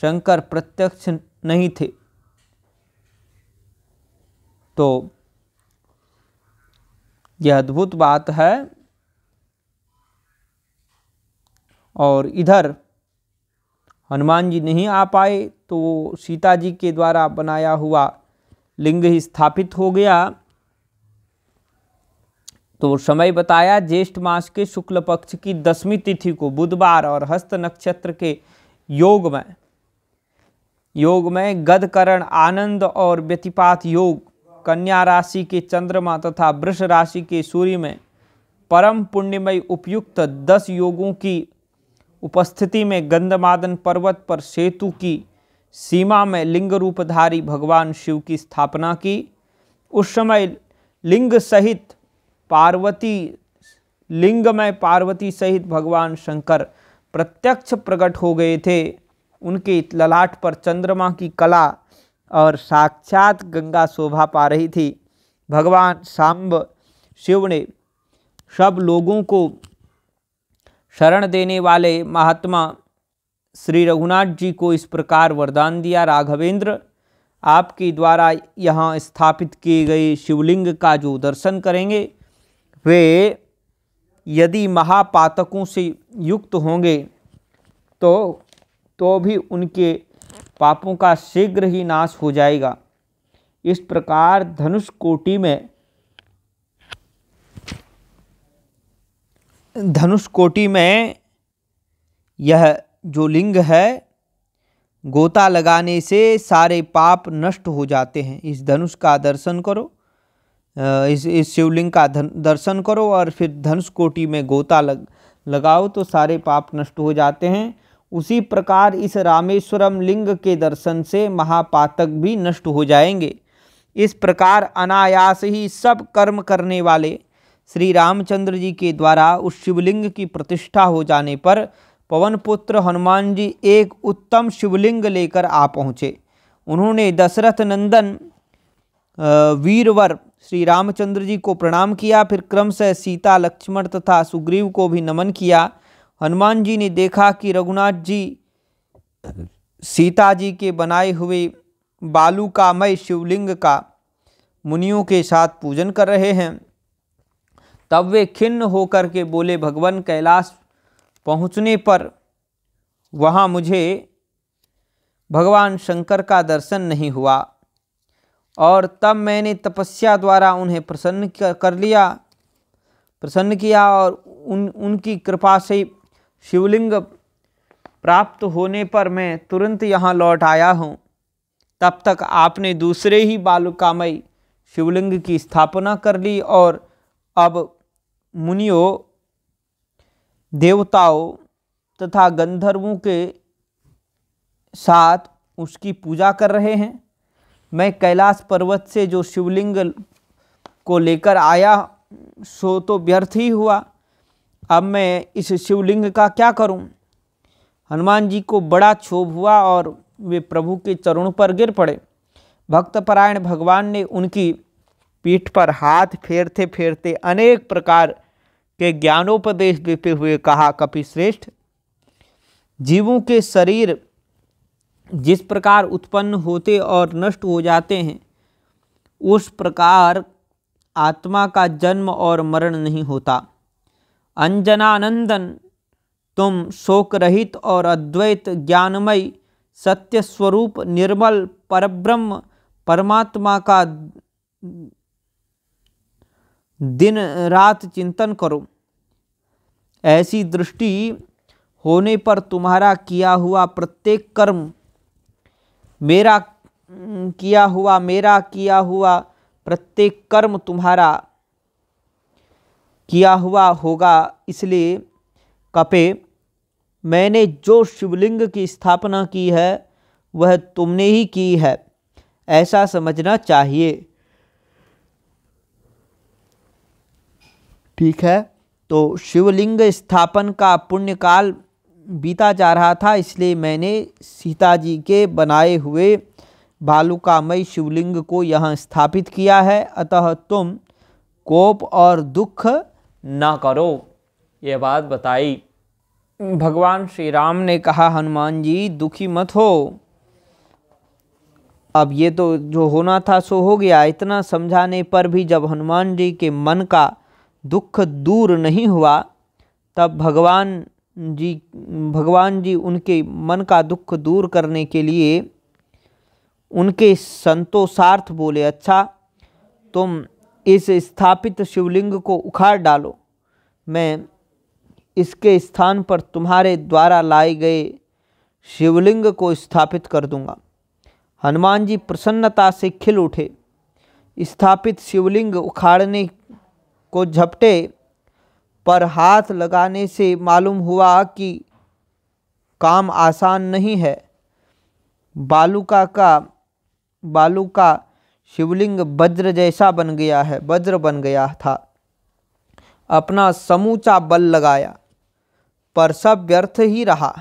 शंकर प्रत्यक्ष नहीं थे। तो यह अद्भुत बात है। और इधर हनुमान जी नहीं आ पाए तो सीता जी के द्वारा बनाया हुआ लिंग ही स्थापित हो गया। तो समय बताया ज्येष्ठ मास के शुक्ल पक्ष की 10वीं तिथि को बुधवार और हस्त नक्षत्र के योग में गदकरण आनंद और व्यतिपात योग, कन्या राशि के चंद्रमा तथा वृष राशि के सूर्य में परम पुण्यमय उपयुक्त 10 योगों की उपस्थिति में गंधमादन पर्वत पर सेतु की सीमा में लिंग रूपधारी भगवान शिव की स्थापना की। उस समय लिंग में पार्वती सहित भगवान शंकर प्रत्यक्ष प्रकट हो गए थे। उनके ललाट पर चंद्रमा की कला और साक्षात गंगा शोभा पा रही थी। भगवान सांब शिव ने सब लोगों को शरण देने वाले महात्मा श्री रघुनाथ जी को इस प्रकार वरदान दिया, राघवेंद्र, आपके द्वारा यहाँ स्थापित किए गए शिवलिंग का जो दर्शन करेंगे वे यदि महापातकों से युक्त होंगे तो भी उनके पापों का शीघ्र ही नाश हो जाएगा। इस प्रकार धनुष कोटि में धनुष कोटि में यह जो लिंग है, गोता लगाने से सारे पाप नष्ट हो जाते हैं। इस धनुष का दर्शन करो, इस शिवलिंग का दर्शन करो और फिर धनुष कोटि में गोता लगाओ तो सारे पाप नष्ट हो जाते हैं। उसी प्रकार इस रामेश्वरम लिंग के दर्शन से महापातक भी नष्ट हो जाएंगे। इस प्रकार अनायास ही सब कर्म करने वाले श्री रामचंद्र जी के द्वारा उस शिवलिंग की प्रतिष्ठा हो जाने पर पवन पुत्र हनुमान जी एक उत्तम शिवलिंग लेकर आ पहुँचे। उन्होंने दशरथ नंदन वीरवर श्री रामचंद्र जी को प्रणाम किया, फिर क्रमशः सीता, लक्ष्मण तथा सुग्रीव को भी नमन किया। हनुमान जी ने देखा कि रघुनाथ जी सीता जी के बनाए हुए बालूकामय शिवलिंग का मुनियों के साथ पूजन कर रहे हैं। तब वे खिन्न होकर के बोले, भगवान कैलाश पहुँचने पर वहाँ मुझे भगवान शंकर का दर्शन नहीं हुआ और तब मैंने तपस्या द्वारा उन्हें प्रसन्न किया और उनकी कृपा से शिवलिंग प्राप्त होने पर मैं तुरंत यहाँ लौट आया हूँ। तब तक आपने दूसरे ही बालूकामय शिवलिंग की स्थापना कर ली और अब मुनियों, देवताओं तथा गंधर्वों के साथ उसकी पूजा कर रहे हैं। मैं कैलाश पर्वत से जो शिवलिंग को लेकर आया सो तो व्यर्थ ही हुआ। अब मैं इस शिवलिंग का क्या करूं? हनुमान जी को बड़ा क्षोभ हुआ और वे प्रभु के चरणों पर गिर पड़े। भक्तपरायण भगवान ने उनकी पीठ पर हाथ फेरते फेरते अनेक प्रकार के ज्ञानोपदेश देते हुए कहा, कपिश्रेष्ठ, जीवों के शरीर जिस प्रकार उत्पन्न होते और नष्ट हो जाते हैं, उस प्रकार आत्मा का जन्म और मरण नहीं होता। अंजनानंदन, तुम शोक रहित और अद्वैत ज्ञानमय सत्य स्वरूप निर्मल परब्रह्म परमात्मा का दिन रात चिंतन करो। ऐसी दृष्टि होने पर तुम्हारा किया हुआ प्रत्येक कर्म मेरा किया हुआ प्रत्येक कर्म तुम्हारा किया हुआ होगा। इसलिए कपे, मैंने जो शिवलिंग की स्थापना की है वह तुमने ही की है, ऐसा समझना चाहिए। ठीक है, तो शिवलिंग स्थापन का पुण्यकाल बीता जा रहा था, इसलिए मैंने सीता जी के बनाए हुए बालूकामय शिवलिंग को यहाँ स्थापित किया है। अतः तुम कोप और दुख न करो। यह बात बताई। भगवान श्री राम ने कहा, हनुमान जी दुखी मत हो, अब ये तो जो होना था सो हो गया। इतना समझाने पर भी जब हनुमान जी के मन का दुख दूर नहीं हुआ, तब भगवान जी उनके मन का दुख दूर करने के लिए उनके संतोषार्थ बोले, अच्छा तुम इस स्थापित शिवलिंग को उखाड़ डालो, मैं इसके स्थान पर तुम्हारे द्वारा लाए गए शिवलिंग को स्थापित कर दूंगा। हनुमान जी प्रसन्नता से खिल उठे। स्थापित शिवलिंग उखाड़ने को झपटे, पर हाथ लगाने से मालूम हुआ कि काम आसान नहीं है। बालू का शिवलिंग वज्र जैसा बन गया है, वज्र बन गया था। अपना समूचा बल लगाया पर सब व्यर्थ ही रहा।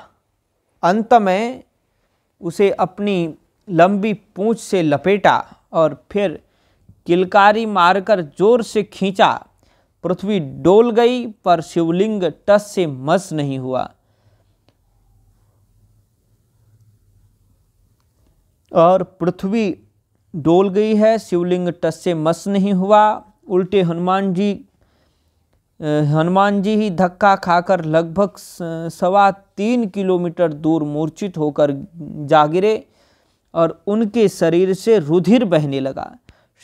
अंत में उसे अपनी लंबी पूंछ से लपेटा और फिर किलकारी मारकर जोर से खींचा। पृथ्वी डोल गई पर शिवलिंग टस से मस नहीं हुआ। और पृथ्वी डोल गई है, शिवलिंग टस से मस नहीं हुआ। उल्टे हनुमान जी ही धक्का खाकर लगभग 3.25 किलोमीटर दूर मूर्छित होकर जा गिरे और उनके शरीर से रुधिर बहने लगा।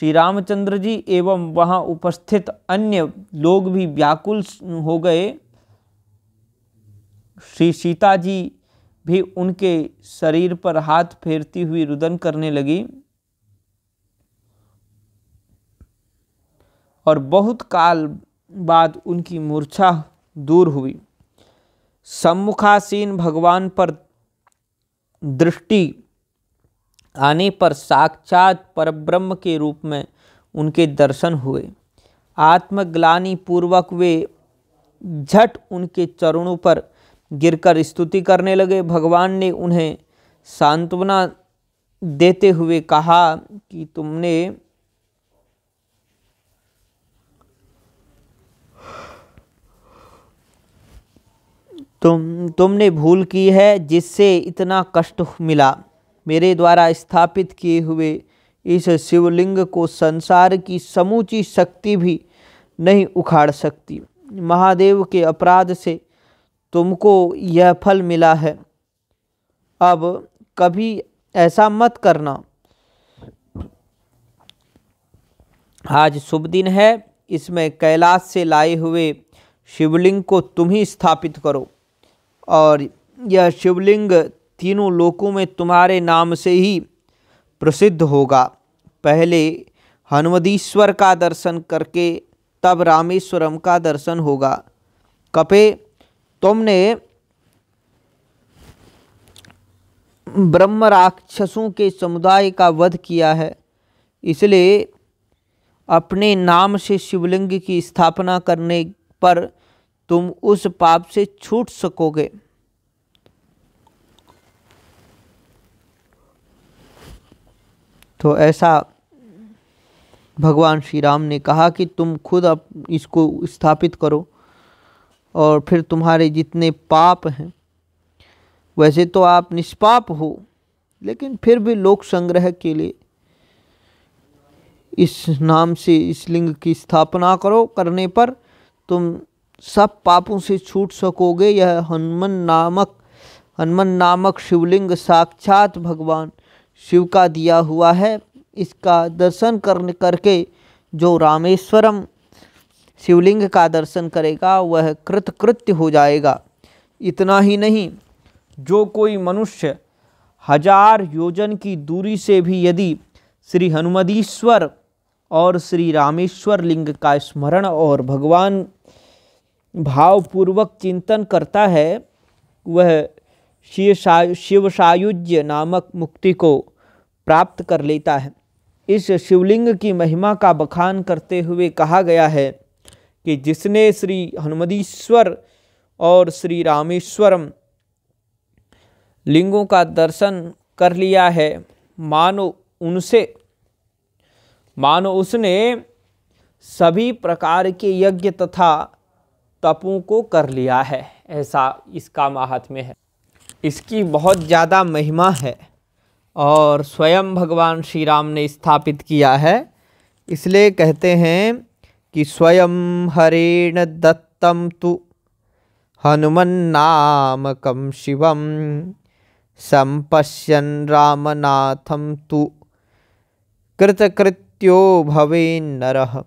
श्री रामचंद्र जी एवं वहां उपस्थित अन्य लोग भी व्याकुल हो गए श्री सीता जी भी उनके शरीर पर हाथ फेरती हुई रुदन करने लगी और बहुत काल बाद उनकी मूर्छा दूर हुई। सम्मुखासीन भगवान पर दृष्टि आने पर साक्षात परब्रह्म के रूप में उनके दर्शन हुए। आत्मग्लानि पूर्वक वे झट उनके चरणों पर गिरकर स्तुति करने लगे। भगवान ने उन्हें सांत्वना देते हुए कहा कि तुमने भूल की है जिससे इतना कष्ट मिला। मेरे द्वारा स्थापित किए हुए इस शिवलिंग को संसार की समूची शक्ति भी नहीं उखाड़ सकती। महादेव के अपराध से तुमको यह फल मिला है। अब कभी ऐसा मत करना। आज शुभ दिन है, इसमें कैलाश से लाए हुए शिवलिंग को तुम ही स्थापित करो और यह शिवलिंग तीनों लोकों में तुम्हारे नाम से ही प्रसिद्ध होगा। पहले हनुमदीश्वर का दर्शन करके तब रामेश्वरम का दर्शन होगा। कपे, तुमने ब्रह्म राक्षसों के समुदाय का वध किया है, इसलिए अपने नाम से शिवलिंग की स्थापना करने पर तुम उस पाप से छूट सकोगे। तो ऐसा भगवान श्री राम ने कहा कि तुम खुद अब इसको स्थापित करो और फिर तुम्हारे जितने पाप हैं, वैसे तो आप निष्पाप हो, लेकिन फिर भी लोक संग्रह के लिए इस नाम से इस लिंग की स्थापना करो। करने पर तुम सब पापों से छूट सकोगे। यह हनुमान नामक शिवलिंग साक्षात भगवान शिव का दिया हुआ है। इसका दर्शन करके जो रामेश्वरम शिवलिंग का दर्शन करेगा वह कृतकृत्य हो जाएगा। इतना ही नहीं, जो कोई मनुष्य 1000 योजन की दूरी से भी यदि श्री हनुमदीश्वर और श्री रामेश्वर लिंग का स्मरण और भगवान भावपूर्वक चिंतन करता है, वह शिव सायुज्य नामक मुक्ति को प्राप्त कर लेता है। इस शिवलिंग की महिमा का बखान करते हुए कहा गया है कि जिसने श्री हनुमदीश्वर और श्री रामेश्वरम लिंगों का दर्शन कर लिया है, मानो उसने सभी प्रकार के यज्ञ तथा तपों को कर लिया है। ऐसा इसका महात्म्य है। इसकी बहुत ज़्यादा महिमा है और स्वयं भगवान श्री राम ने स्थापित किया है। इसलिए कहते हैं कि स्वयं हरेण दत्तम तु हनुमन्नामकं शिवम संपश्यन् रामनाथं तु कृतकृत्यो भवेन्नरः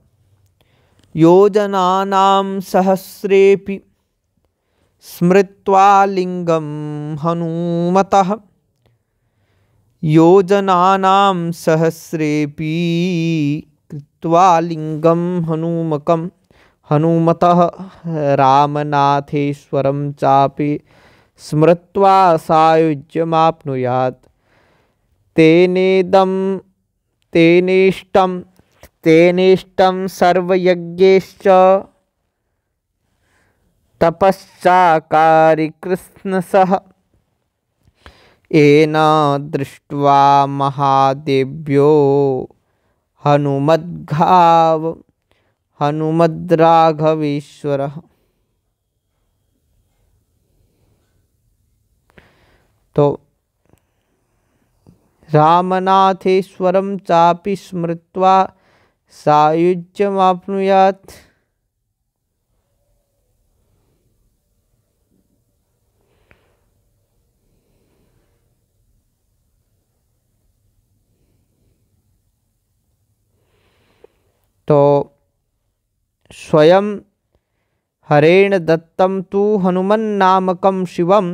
योजनानां सहस्रेऽपि स्मृत्वा लिंगं हनुमतः योजनानां सहस्रेऽपि कृत्वा लिंगं हनुमतः रामनाथेश्वरं चापि स्मृत्वा सायुज्यमाप्नुयात् तेनेष्टं सर्वयज्ञैश्च तपश्चाकारि कृष्णसः येन दृष्ट्वा महादेव्यो हनुमद्राघवेश्वरः। तो रामनाथेश्वरं चापि स्मृत्वा सायुज्यमाप्नुयात्। तो स्वयं हरेण दत्तं तु हनुमन्नामकं शिवं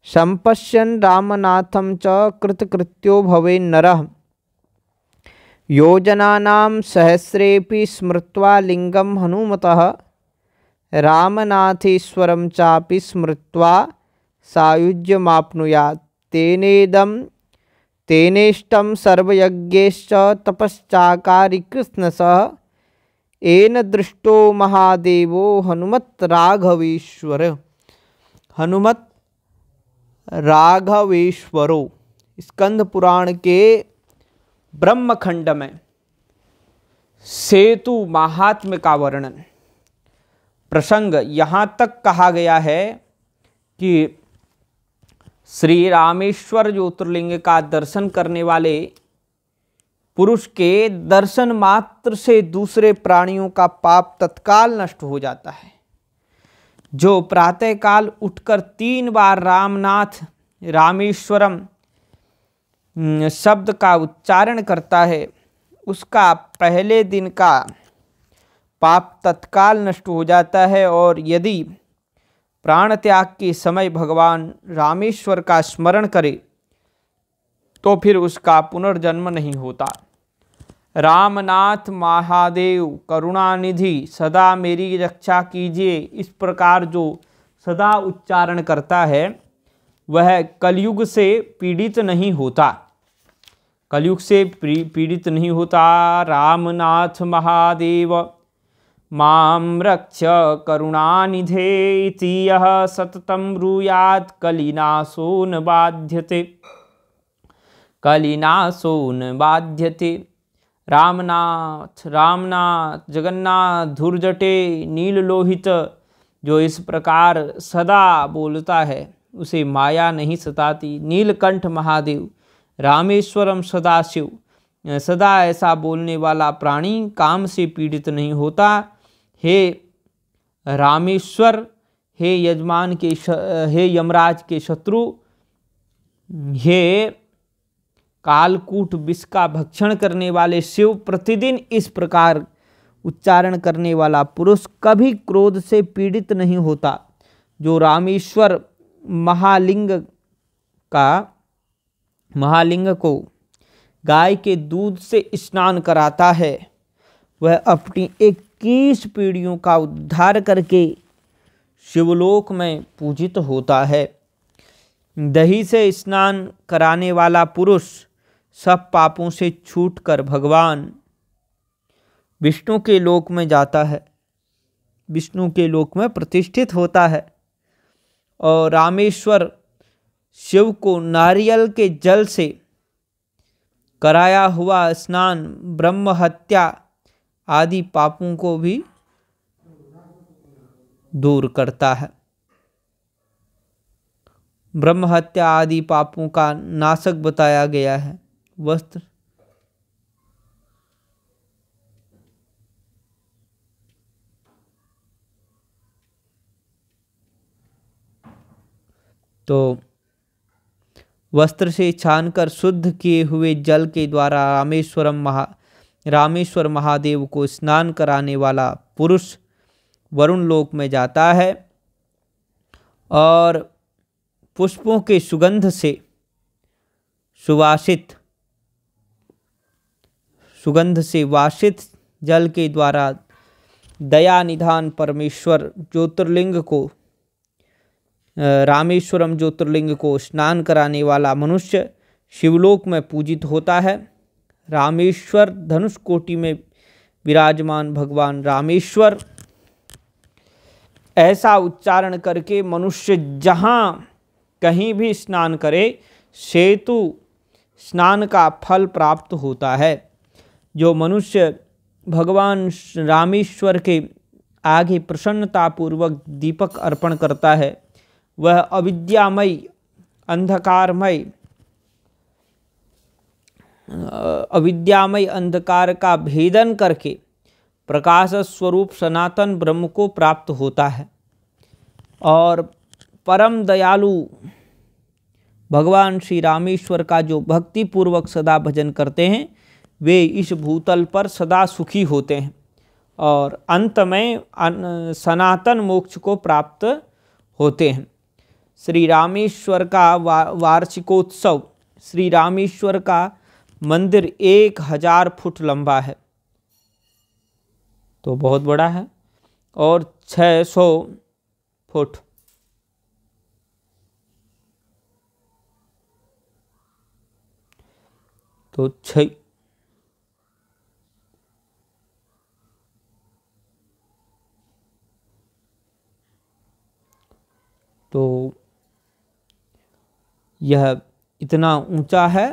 सम्पश्यन् रामनाथं च कृतकृत्यो भवेन्नरः। योजनानां सहस्रेऽपि स्मृत्वा लिङ्गं हनुमतः रामनाथेश्वरं चापि स्मृत्वा सायुज्यमाप्नुयात्। तेनेष्टं सर्वयज्ञैश्च तपश्चाकारि कृष्णसः येन दृष्टो महादेवो हनुमत् राघवेश्वर। हनुमत राघवेश्वरो। स्कंद पुराण के ब्रह्मखंड में सेतु महात्म्य का वर्णन प्रसंग यहाँ तक कहा गया है कि श्री रामेश्वर ज्योतिर्लिंग का दर्शन करने वाले पुरुष के दर्शन मात्र से दूसरे प्राणियों का पाप तत्काल नष्ट हो जाता है। जो प्रातःकाल उठकर 3 बार रामनाथ रामेश्वरम शब्द का उच्चारण करता है, उसका पहले दिन का पाप तत्काल नष्ट हो जाता है। और यदि प्राण त्याग के समय भगवान रामेश्वर का स्मरण करे तो फिर उसका पुनर्जन्म नहीं होता। रामनाथ महादेव करुणानिधि सदा मेरी रक्षा कीजिए, इस प्रकार जो सदा उच्चारण करता है वह कलयुग से पीड़ित नहीं होता, कलयुग से पीड़ित नहीं होता। रामनाथ महादेव मां रक्ष करुणानिधे इति यः सततं ब्रूयात् कलिनाशो न बाध्यते, कलिनाशो न बाध्यते। रामनाथ रामनाथ जगन्नाथ धुर्जटे नील लोहित जो इस प्रकार सदा बोलता है उसे माया नहीं सताती। नीलकंठ महादेव रामेश्वरम सदाशिव, सदा ऐसा बोलने वाला प्राणी काम से पीड़ित नहीं होता। हे रामेश्वर, हे यजमान के हे यमराज के शत्रु, हे कालकूट विष का भक्षण करने वाले शिव, प्रतिदिन इस प्रकार उच्चारण करने वाला पुरुष कभी क्रोध से पीड़ित नहीं होता। जो रामेश्वर महालिंग को गाय के दूध से स्नान कराता है, वह अपनी 21 पीढ़ियों का उद्धार करके शिवलोक में पूजित होता है। दही से स्नान कराने वाला पुरुष सब पापों से छूटकर भगवान विष्णु के लोक में जाता है, विष्णु के लोक में प्रतिष्ठित होता है। और रामेश्वर शिव को नारियल के जल से कराया हुआ स्नान ब्रह्म हत्या आदि पापों को भी दूर करता है। ब्रह्म हत्या आदि पापों का नाशक बताया गया है। वस्त्र तो वस्त्र से छानकर शुद्ध किए हुए जल के द्वारा रामेश्वर महादेव को स्नान कराने वाला पुरुष वरुण लोक में जाता है और पुष्पों के सुगंध से वासित जल के द्वारा दया निधान परमेश्वर ज्योतिर्लिंग को रामेश्वरम ज्योतिर्लिंग को स्नान कराने वाला मनुष्य शिवलोक में पूजित होता है। रामेश्वर धनुष कोटि में विराजमान भगवान रामेश्वर, ऐसा उच्चारण करके मनुष्य जहाँ कहीं भी स्नान करे सेतु स्नान का फल प्राप्त होता है। जो मनुष्य भगवान रामेश्वर के आगे प्रसन्नतापूर्वक दीपक अर्पण करता है वह अविद्यामय अंधकार का भेदन करके प्रकाश स्वरूप सनातन ब्रह्म को प्राप्त होता है। और परम दयालु भगवान श्री रामेश्वर का जो भक्ति पूर्वक सदा भजन करते हैं वे इस भूतल पर सदा सुखी होते हैं और अंत में सनातन मोक्ष को प्राप्त होते हैं। श्री रामेश्वर का वार्षिकोत्सव। श्री रामेश्वर का मंदिर 1000 फुट लंबा है, तो बहुत बड़ा है, और 600 फुट तो यह इतना ऊंचा है,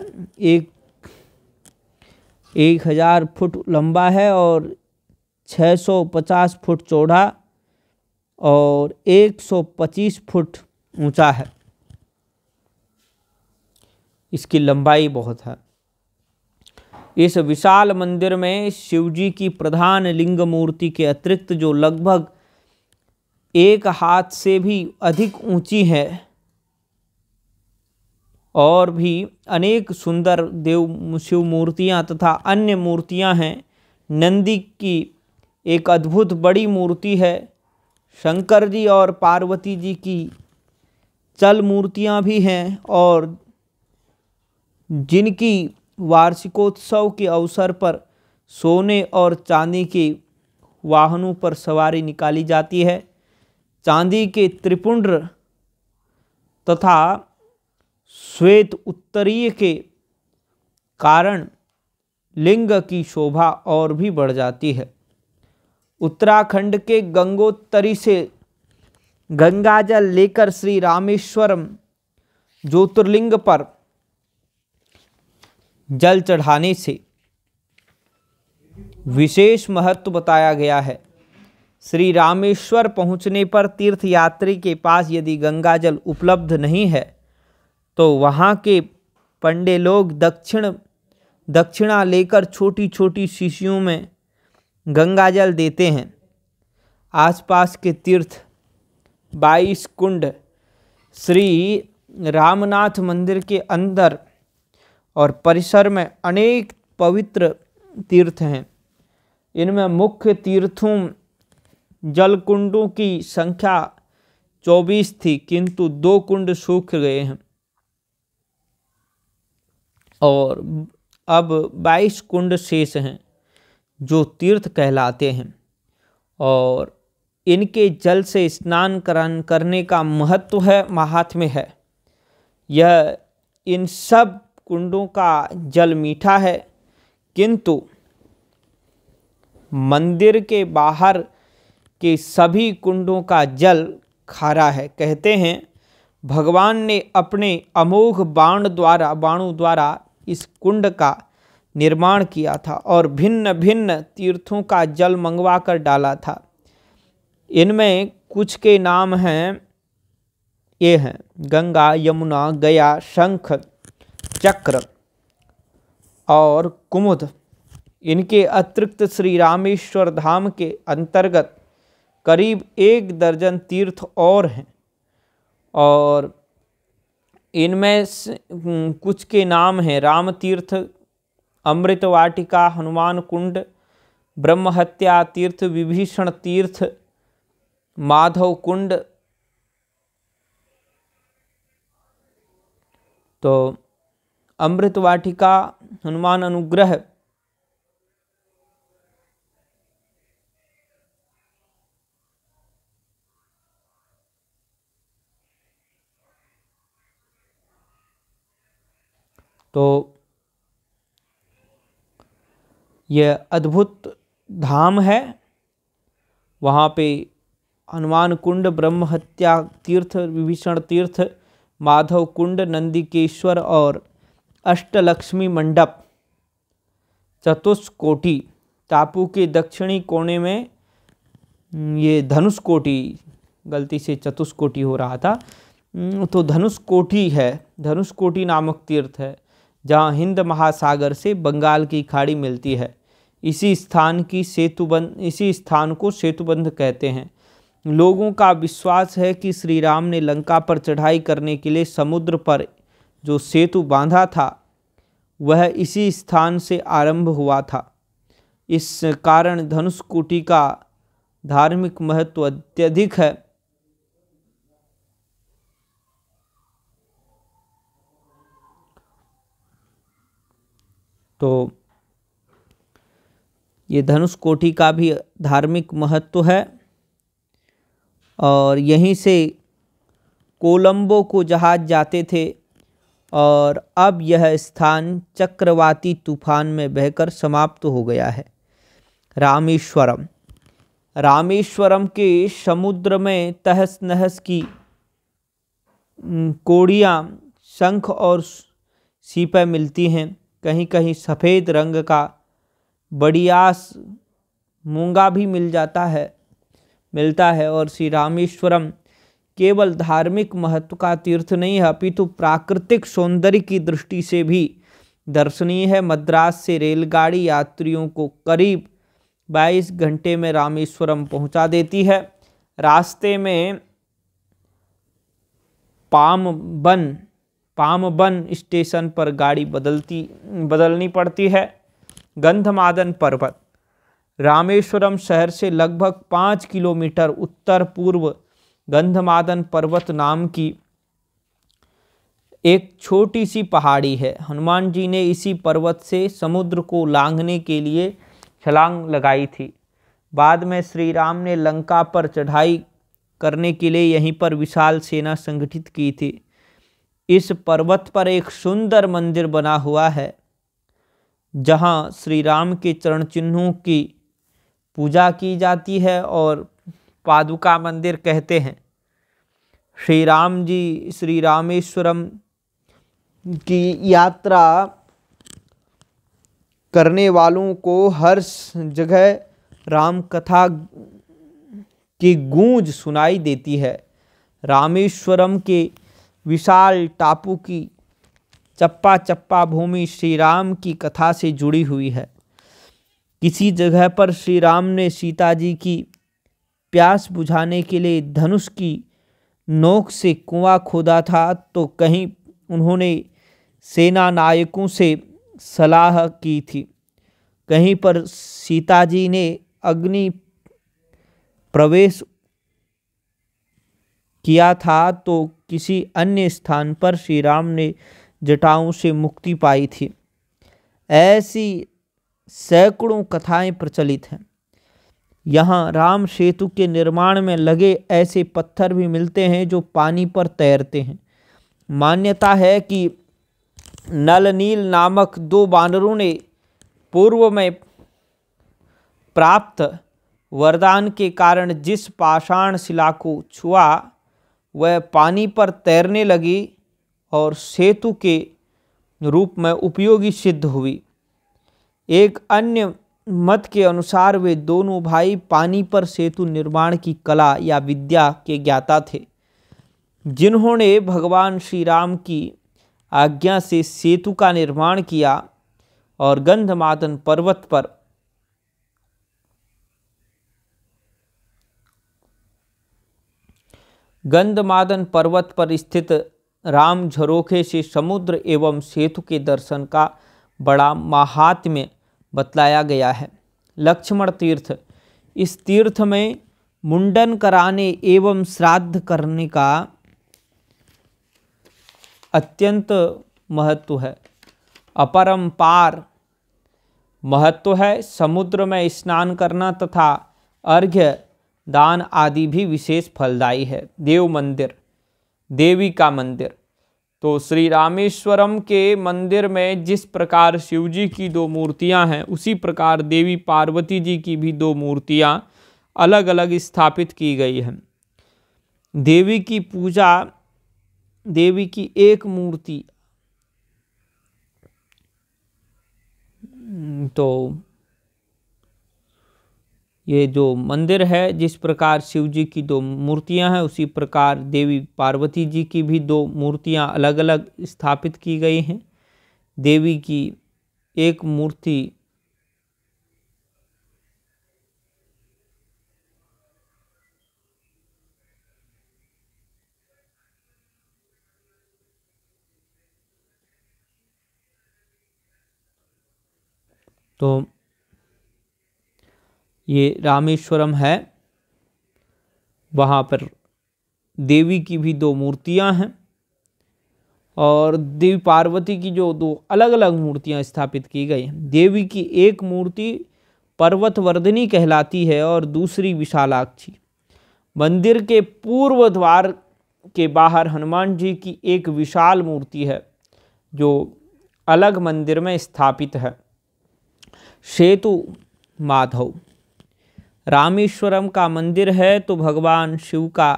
1000 फुट लंबा है और 650 फुट चौड़ा और 125 फुट ऊंचा है। इसकी लंबाई बहुत है। इस विशाल मंदिर में शिवजी की प्रधान लिंग मूर्ति के अतिरिक्त, जो लगभग 1 हाथ से भी अधिक ऊंची है, और भी अनेक सुंदर देव शिव मूर्तियां तथा अन्य मूर्तियां हैं। नंदी की एक अद्भुत बड़ी मूर्ति है। शंकर जी और पार्वती जी की चल मूर्तियां भी हैं, और जिनकी वार्षिकोत्सव के अवसर पर सोने और चांदी के वाहनों पर सवारी निकाली जाती है। चांदी के त्रिपुंड तथा श्वेत उत्तरीय के कारण लिंग की शोभा और भी बढ़ जाती है। उत्तराखंड के गंगोत्तरी से गंगाजल लेकर श्री रामेश्वरम ज्योतिर्लिंग पर जल चढ़ाने से विशेष महत्व बताया गया है। श्री रामेश्वर पहुंचने पर तीर्थयात्री के पास यदि गंगाजल उपलब्ध नहीं है तो वहाँ के पंडे लोग दक्षिणा लेकर छोटी छोटी शीशियों में गंगाजल देते हैं। आसपास के तीर्थ 22 कुंड श्री रामनाथ मंदिर के अंदर और परिसर में अनेक पवित्र तीर्थ हैं। इनमें मुख्य तीर्थों जल कुंडों की संख्या 24 थी, किंतु 2 कुंड सूख गए हैं और अब 22 कुंड शेष हैं, जो तीर्थ कहलाते हैं। और इनके जल से स्नान करने का महत्व है, महात्म्य है। यह इन सब कुंडों का जल मीठा है, किंतु मंदिर के बाहर के सभी कुंडों का जल खारा है। कहते हैं भगवान ने अपने अमोघ बाणों द्वारा इस कुंड का निर्माण किया था और भिन्न भिन्न तीर्थों का जल मंगवा कर डाला था। इनमें कुछ के नाम हैं, ये हैं गंगा, यमुना, गया, शंख, चक्र और कुमुद। इनके अतिरिक्त श्री रामेश्वर धाम के अंतर्गत करीब 1 दर्जन तीर्थ और हैं, और इनमें कुछ के नाम हैं राम तीर्थ, अमृत वाटिका, हनुमान कुंड, ब्रह्महत्या तीर्थ, विभीषण तीर्थ, माधव कुंड। तो अमृत वाटिका, हनुमान अनुग्रह, तो यह अद्भुत धाम है। वहाँ पे हनुमान कुंड, ब्रह्महत्या तीर्थ, विभीषण तीर्थ, माधव कुंड, नंदिकेश्वर और अष्टलक्ष्मी मंडप, चतुष्कोटि। टापू के दक्षिणी कोने में ये धनुष्कोटि, गलती से चतुष्कोटि हो रहा था, तो धनुष्कोटि है, धनुष्कोटि नामक तीर्थ है, जहाँ हिंद महासागर से बंगाल की खाड़ी मिलती है। इसी स्थान को सेतुबंध कहते हैं। लोगों का विश्वास है कि श्री राम ने लंका पर चढ़ाई करने के लिए समुद्र पर जो सेतु बांधा था वह इसी स्थान से आरंभ हुआ था। इस कारण धनुषकोटि का धार्मिक महत्व अत्यधिक है। तो ये धनुषकोटि का भी धार्मिक महत्व है और यहीं से कोलंबो को जहाज जाते थे और अब यह स्थान चक्रवाती तूफान में बहकर समाप्त हो गया है। रामेश्वरम, रामेश्वरम के समुद्र में तहस नहस की कोड़ियाँ, शंख और सीपे मिलती हैं। कहीं कहीं सफ़ेद रंग का बड़ियास मूंगा भी मिलता है। और श्री रामेश्वरम केवल धार्मिक महत्व का तीर्थ नहीं है अपितु प्राकृतिक सौंदर्य की दृष्टि से भी दर्शनीय है। मद्रास से रेलगाड़ी यात्रियों को करीब 22 घंटे में रामेश्वरम पहुंचा देती है। रास्ते में पामबन स्टेशन पर गाड़ी बदलनी पड़ती है। गंधमादन पर्वत, रामेश्वरम शहर से लगभग 5 किलोमीटर उत्तर पूर्व गंधमादन पर्वत नाम की एक छोटी सी पहाड़ी है। हनुमान जी ने इसी पर्वत से समुद्र को लांघने के लिए छलांग लगाई थी। बाद में श्री राम ने लंका पर चढ़ाई करने के लिए यहीं पर विशाल सेना संगठित की थी। इस पर्वत पर एक सुंदर मंदिर बना हुआ है जहां श्री राम के चरण चिन्हों की पूजा की जाती है और पादुका मंदिर कहते हैं। श्री राम जी श्री रामेश्वरम की यात्रा करने वालों को हर जगह राम कथा की गूंज सुनाई देती है। रामेश्वरम के विशाल टापू की चप्पा चप्पा भूमि श्री राम की कथा से जुड़ी हुई है। किसी जगह पर श्री राम ने सीता जी की प्यास बुझाने के लिए धनुष की नोक से कुआं खोदा था, तो कहीं उन्होंने सेना नायकों से सलाह की थी। कहीं पर सीता जी ने अग्नि प्रवेश किया था, तो किसी अन्य स्थान पर श्री राम ने जटाओं से मुक्ति पाई थी। ऐसी सैकड़ों कथाएं प्रचलित हैं। यहाँ राम सेतु के निर्माण में लगे ऐसे पत्थर भी मिलते हैं जो पानी पर तैरते हैं। मान्यता है कि नल नील नामक 2 वानरों ने पूर्व में प्राप्त वरदान के कारण जिस पाषाण शिला को छुआ वह पानी पर तैरने लगी और सेतु के रूप में उपयोगी सिद्ध हुई। एक अन्य मत के अनुसार वे दोनों भाई पानी पर सेतु निर्माण की कला या विद्या के ज्ञाता थे, जिन्होंने भगवान श्री राम की आज्ञा से सेतु का निर्माण किया और गंधमादन पर्वत पर स्थित राम झरोखे से समुद्र एवं सेतु के दर्शन का बड़ा महात्म्य बतलाया गया है। लक्ष्मण तीर्थ, इस तीर्थ में मुंडन कराने एवं श्राद्ध करने का अत्यंत महत्व है, अपरंपार महत्व है। समुद्र में स्नान करना तथा अर्घ्य दान आदि भी विशेष फलदायी है। देव मंदिर, देवी का मंदिर, तो श्री रामेश्वरम के मंदिर में जिस प्रकार शिव जी की 2 मूर्तियां हैं, उसी प्रकार देवी पार्वती जी की भी 2 मूर्तियां अलग अलग स्थापित की गई हैं। देवी की पूजा, देवी की एक मूर्ति तो ये जो मंदिर है, जिस प्रकार शिव जी की 2 मूर्तियां हैं, उसी प्रकार देवी पार्वती जी की भी 2 मूर्तियां अलग अलग स्थापित की गई हैं। देवी की एक मूर्ति तो ये रामेश्वरम है, वहाँ पर देवी की भी 2 मूर्तियाँ हैं और देवी पार्वती की जो 2 अलग अलग मूर्तियाँ स्थापित की गई हैं। देवी की एक मूर्ति पर्वतवर्धिनी कहलाती है और दूसरी विशालाक्षी। मंदिर के पूर्व द्वार के बाहर हनुमान जी की एक विशाल मूर्ति है जो अलग मंदिर में स्थापित है। सेतु माधव रामेश्वरम का मंदिर है तो भगवान शिव का,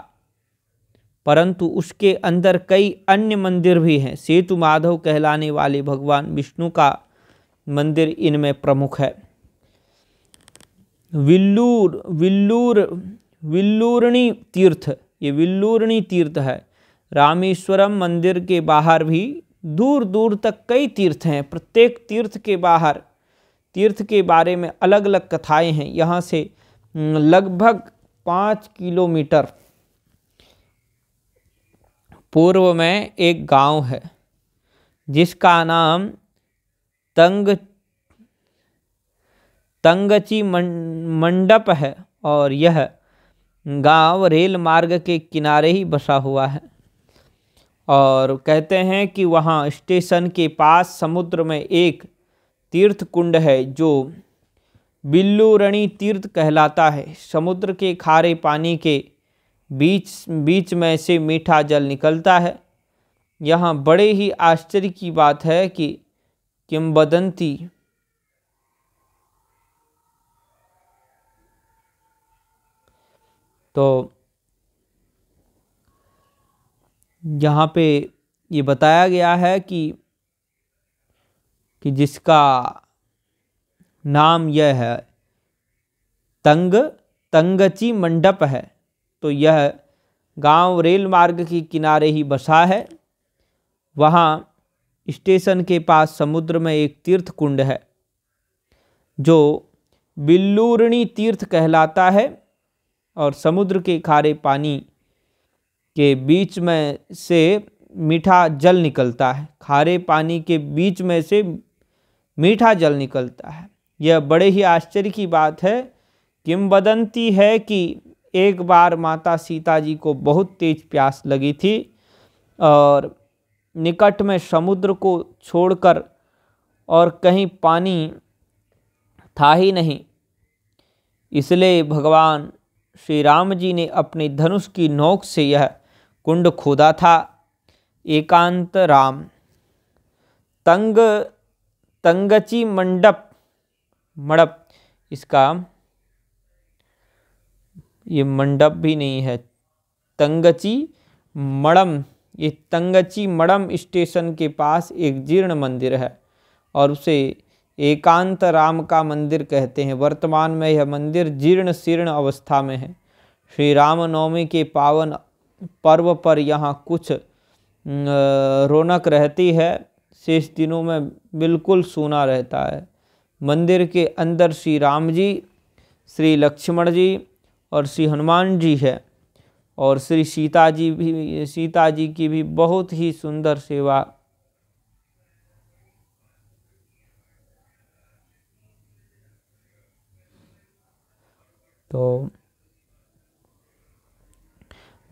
परंतु उसके अंदर कई अन्य मंदिर भी हैं। सेतु माधव कहलाने वाले भगवान विष्णु का मंदिर इनमें प्रमुख है। विल्लूरणी तीर्थ, ये विल्लूरणी तीर्थ है। रामेश्वरम मंदिर के बाहर भी दूर दूर तक कई तीर्थ हैं। प्रत्येक तीर्थ के बाहर तीर्थ के बारे में अलग अलग कथाएं हैं। यहाँ से लगभग 5 किलोमीटर पूर्व में एक गांव है जिसका नाम तंगची मंडप है और यह गांव रेल मार्ग के किनारे ही बसा हुआ है। और कहते हैं कि वहाँ स्टेशन के पास समुद्र में एक तीर्थ कुंड है जो बिल्लूरणी तीर्थ कहलाता है। समुद्र के खारे पानी के बीच में से मीठा जल निकलता है। यहाँ बड़े ही आश्चर्य की बात है कि किंवदंती तो यहाँ पे ये बताया गया है कि जिसका नाम यह है तंगची मंडप है, तो यह गांव रेल मार्ग के किनारे ही बसा है। वहाँ स्टेशन के पास समुद्र में एक तीर्थ कुंड है जो बिल्लूरणी तीर्थ कहलाता है और समुद्र के खारे पानी के बीच में से मीठा जल निकलता है। खारे पानी के बीच में से मीठा जल निकलता है। यह बड़े ही आश्चर्य की बात है। किंवदंती है कि एक बार माता सीता जी को बहुत तेज प्यास लगी थी और निकट में समुद्र को छोड़कर और कहीं पानी था ही नहीं, इसलिए भगवान श्री राम जी ने अपने धनुष की नोक से यह कुंड खोदा था। एकांत राम तंगची मड़प, इसका ये मंडप भी नहीं है, तंगची मड़म। ये तंगची मड़म स्टेशन के पास एक जीर्ण मंदिर है और उसे एकांत राम का मंदिर कहते हैं। वर्तमान में यह मंदिर जीर्ण शीर्ण अवस्था में है। श्री रामनवमी के पावन पर्व पर यहाँ कुछ रौनक रहती है, शेष दिनों में बिल्कुल सूना रहता है। मंदिर के अंदर श्री राम जी, श्री लक्ष्मण जी और श्री हनुमान जी है और श्री सीता जी की भी बहुत ही सुंदर सेवा तो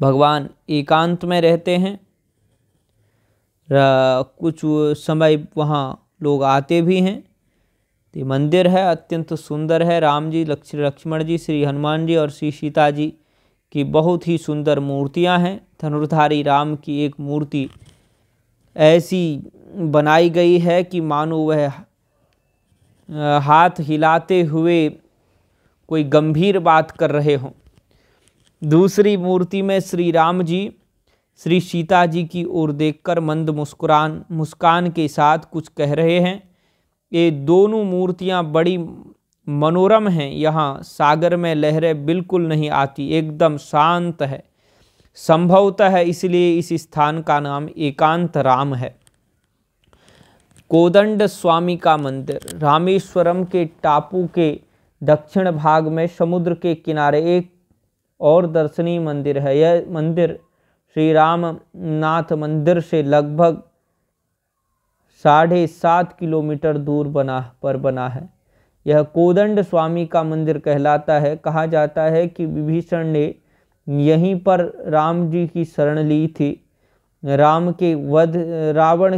भगवान एकांत में रहते हैं। कुछ समय वहाँ लोग आते भी हैं। तो मंदिर है, अत्यंत सुंदर है। राम जी, लक्ष्मण जी, श्री हनुमान जी और श्री सीता जी की बहुत ही सुंदर मूर्तियां हैं। धनुर्धारी राम की एक मूर्ति ऐसी बनाई गई है कि मानो वह हाथ हिलाते हुए कोई गंभीर बात कर रहे हों। दूसरी मूर्ति में श्री राम जी श्री सीता जी की ओर देखकर मंद मुस्कान के साथ कुछ कह रहे हैं। ये दोनों मूर्तियां बड़ी मनोरम हैं। यहाँ सागर में लहरें बिल्कुल नहीं आती, एकदम शांत है। संभवतः इसलिए इस स्थान का नाम एकांत राम है। कोदंड स्वामी का मंदिर रामेश्वरम के टापू के दक्षिण भाग में समुद्र के किनारे एक और दर्शनीय मंदिर है। यह मंदिर श्री रामनाथ मंदिर से लगभग 7.5 किलोमीटर दूर बना है। यह कोदंड स्वामी का मंदिर कहलाता है। कहा जाता है कि विभीषण ने यहीं पर राम जी की शरण ली थी। रावण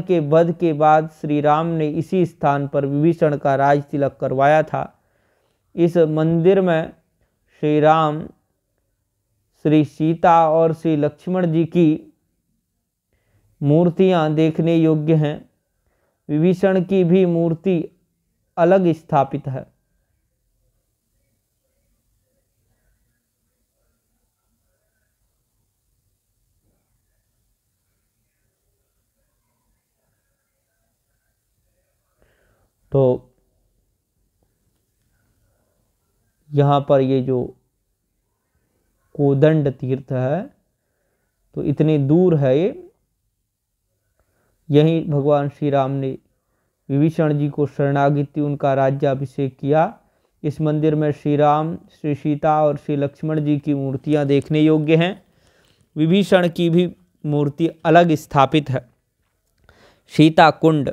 के वध के बाद श्री राम ने इसी स्थान पर विभीषण का राज तिलक करवाया था। इस मंदिर में श्री राम, श्री सीता और श्री लक्ष्मण जी की मूर्तियां देखने योग्य हैं। विभीषण की भी मूर्ति अलग स्थापित है। तो यहाँ पर ये जो कोदंड तीर्थ है तो इतनी दूर है ये। यहीं भगवान श्री राम ने विभीषण जी को शरणागति, उनका राज्याभिषेक किया। इस मंदिर में श्री राम, श्री सीता और श्री लक्ष्मण जी की मूर्तियां देखने योग्य हैं। विभीषण की भी मूर्ति अलग स्थापित है। सीता कुंड,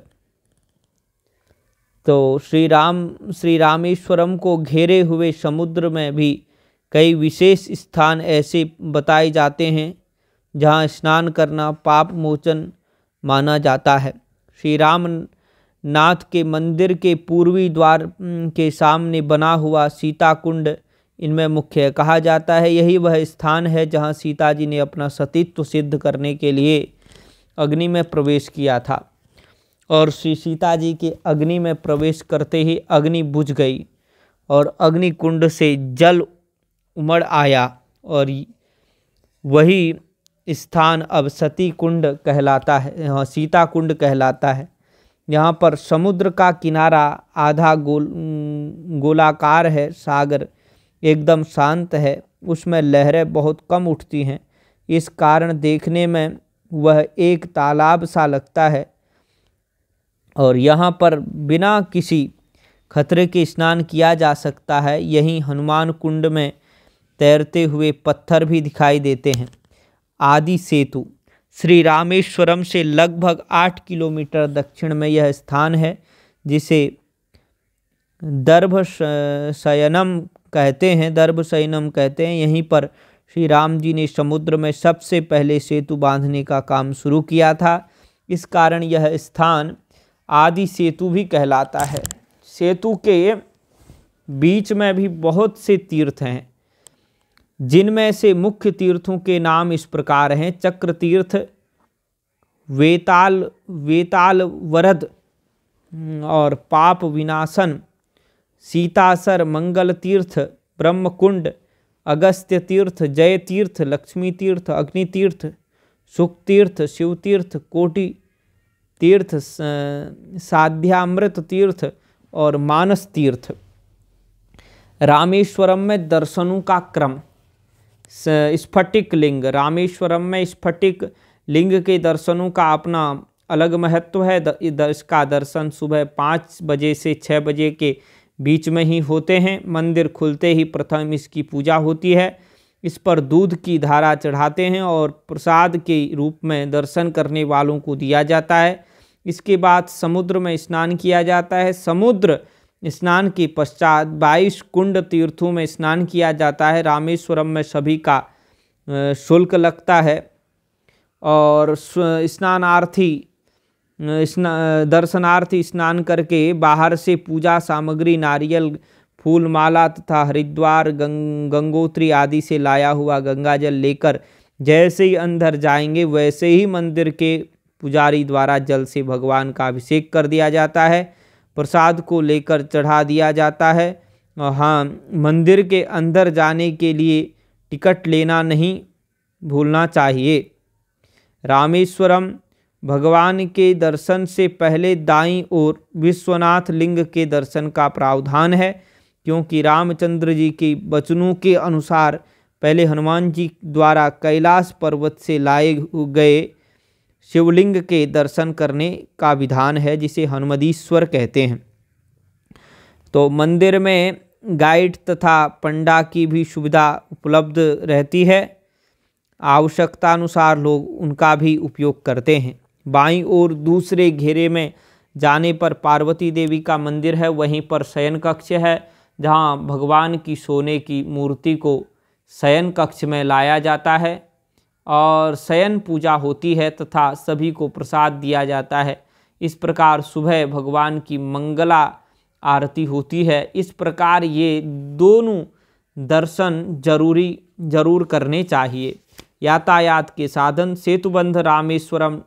तो श्री रामेश्वरम को घेरे हुए समुद्र में भी कई विशेष स्थान ऐसे बताए जाते हैं जहां स्नान करना पाप मोचन माना जाता है। श्री राम नाथ के मंदिर के पूर्वी द्वार के सामने बना हुआ सीता कुंड इनमें मुख्य है। कहा जाता है यही वह स्थान है जहां सीता जी ने अपना सतीत्व सिद्ध करने के लिए अग्नि में प्रवेश किया था और श्री सीता जी के अग्नि में प्रवेश करते ही अग्नि बुझ गई और अग्नि कुंड से जल उमड़ आया और वही स्थान अब सती कुंड कहलाता है, सीता कुंड कहलाता है। यहाँ पर समुद्र का किनारा आधा गोलाकार है। सागर एकदम शांत है, उसमें लहरें बहुत कम उठती हैं। इस कारण देखने में वह एक तालाब सा लगता है और यहाँ पर बिना किसी खतरे के स्नान किया जा सकता है। यहीं हनुमान कुंड में तैरते हुए पत्थर भी दिखाई देते हैं। आदि सेतु, श्री रामेश्वरम से लगभग 8 किलोमीटर दक्षिण में यह स्थान है, जिसे दर्भशयनम कहते हैं। यहीं पर श्री राम जी ने समुद्र में सबसे पहले सेतु बांधने का काम शुरू किया था। इस कारण यह स्थान आदि सेतु भी कहलाता है। सेतु के बीच में भी बहुत से तीर्थ हैं, जिनमें से मुख्य तीर्थों के नाम इस प्रकार हैं। चक्र तीर्थ, वेताल वरद और पाप विनाशन, सीतासर, मंगल तीर्थ, ब्रह्मकुंड, अगस्त्य तीर्थ, जय तीर्थ, लक्ष्मी तीर्थ, अग्नि तीर्थ, सुख तीर्थ, शिव तीर्थ, कोटि तीर्थ, साध्यामृत तीर्थ और मानस तीर्थ। रामेश्वरम में दर्शनों का क्रम, स्फटिक लिंग, रामेश्वरम में स्फटिक लिंग के दर्शनों का अपना अलग महत्व है। इसका दर्शन सुबह 5 बजे से 6 बजे के बीच में ही होते हैं। मंदिर खुलते ही प्रथम इसकी पूजा होती है। इस पर दूध की धारा चढ़ाते हैं और प्रसाद के रूप में दर्शन करने वालों को दिया जाता है। इसके बाद समुद्र में स्नान किया जाता है। समुद्र स्नान के पश्चात 22 कुंड तीर्थों में स्नान किया जाता है। रामेश्वरम में सभी का शुल्क लगता है और दर्शनार्थी स्नान करके बाहर से पूजा सामग्री, नारियल, फूल माला तथा हरिद्वार, गंगोत्री आदि से लाया हुआ गंगा जल लेकर जैसे ही अंदर जाएंगे वैसे ही मंदिर के पुजारी द्वारा जल से भगवान का अभिषेक कर दिया जाता है। प्रसाद को लेकर चढ़ा दिया जाता है। हाँ, मंदिर के अंदर जाने के लिए टिकट लेना नहीं भूलना चाहिए। रामेश्वरम भगवान के दर्शन से पहले दाईं ओर विश्वनाथ लिंग के दर्शन का प्रावधान है, क्योंकि रामचंद्र जी के वचनों के अनुसार पहले हनुमान जी द्वारा कैलाश पर्वत से लाए गए शिवलिंग के दर्शन करने का विधान है, जिसे हनुमदीश्वर कहते हैं। तो मंदिर में गाइड तथा पंडा की भी सुविधा उपलब्ध रहती है। आवश्यकता अनुसार लोग उनका भी उपयोग करते हैं। बाईं ओर दूसरे घेरे में जाने पर पार्वती देवी का मंदिर है, वहीं पर शयन कक्ष है जहाँ भगवान की सोने की मूर्ति को शयन कक्ष में लाया जाता है और शयन पूजा होती है तथा सभी को प्रसाद दिया जाता है। इस प्रकार सुबह भगवान की मंगला आरती होती है। इस प्रकार ये दोनों दर्शन जरूर करने चाहिए। यातायात के साधन, सेतुबंध रामेश्वरम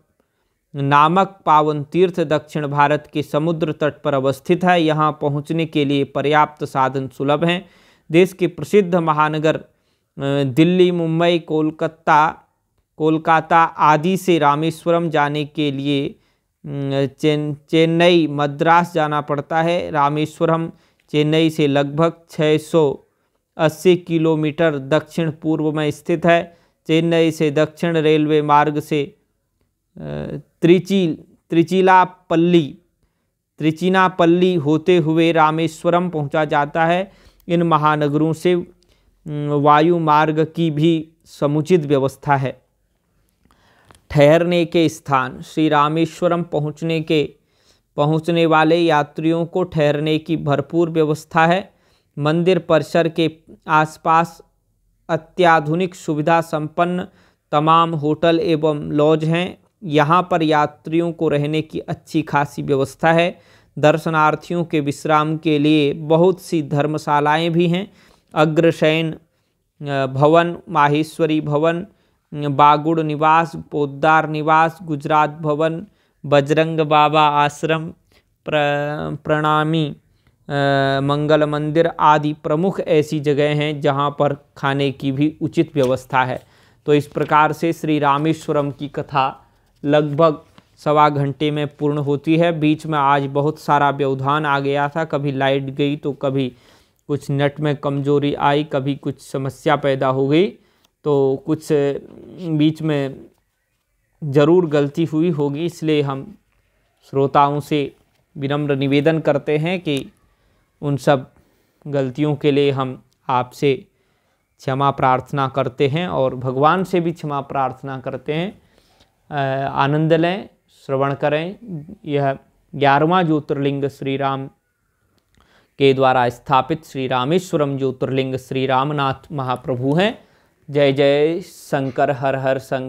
नामक पावन तीर्थ दक्षिण भारत के समुद्र तट पर अवस्थित है। यहाँ पहुँचने के लिए पर्याप्त साधन सुलभ हैं। देश के प्रसिद्ध महानगर दिल्ली, मुंबई, कोलकाता आदि से रामेश्वरम जाने के लिए चेन्नई, मद्रास जाना पड़ता है। रामेश्वरम चेन्नई से लगभग 680 किलोमीटर दक्षिण पूर्व में स्थित है। चेन्नई से दक्षिण रेलवे मार्ग से त्रिचिनापल्ली होते हुए रामेश्वरम पहुंचा जाता है। इन महानगरों से वायु मार्ग की भी समुचित व्यवस्था है। ठहरने के स्थान, श्री रामेश्वरम पहुंचने वाले यात्रियों को ठहरने की भरपूर व्यवस्था है। मंदिर परिसर के आसपास अत्याधुनिक सुविधा संपन्न तमाम होटल एवं लॉज हैं। यहाँ पर यात्रियों को रहने की अच्छी खासी व्यवस्था है। दर्शनार्थियों के विश्राम के लिए बहुत सी धर्मशालाएं भी हैं। अग्रशयन भवन, माहेश्वरी भवन, बागुड़ निवास, पोद्दार निवास, गुजरात भवन, बजरंग बाबा आश्रम, प्रणामी मंगल मंदिर आदि प्रमुख ऐसी जगह हैं जहां पर खाने की भी उचित व्यवस्था है। तो इस प्रकार से श्री रामेश्वरम की कथा लगभग 1.25 घंटे में पूर्ण होती है। बीच में आज बहुत सारा व्यवधान आ गया था, कभी लाइट गई तो कभी कुछ नेट में कमजोरी आई, कभी कुछ समस्या पैदा हो गई, तो कुछ बीच में ज़रूर गलती हुई होगी। इसलिए हम श्रोताओं से विनम्र निवेदन करते हैं कि उन सब गलतियों के लिए हम आपसे क्षमा प्रार्थना करते हैं और भगवान से भी क्षमा प्रार्थना करते हैं। आनंद लें, श्रवण करें। यह 11वां ज्योतिर्लिंग श्री राम के द्वारा स्थापित श्री रामेश्वरम ज्योतिर्लिंग श्री रामनाथ महाप्रभु हैं। जय जय शंकर, हर हर शंकर।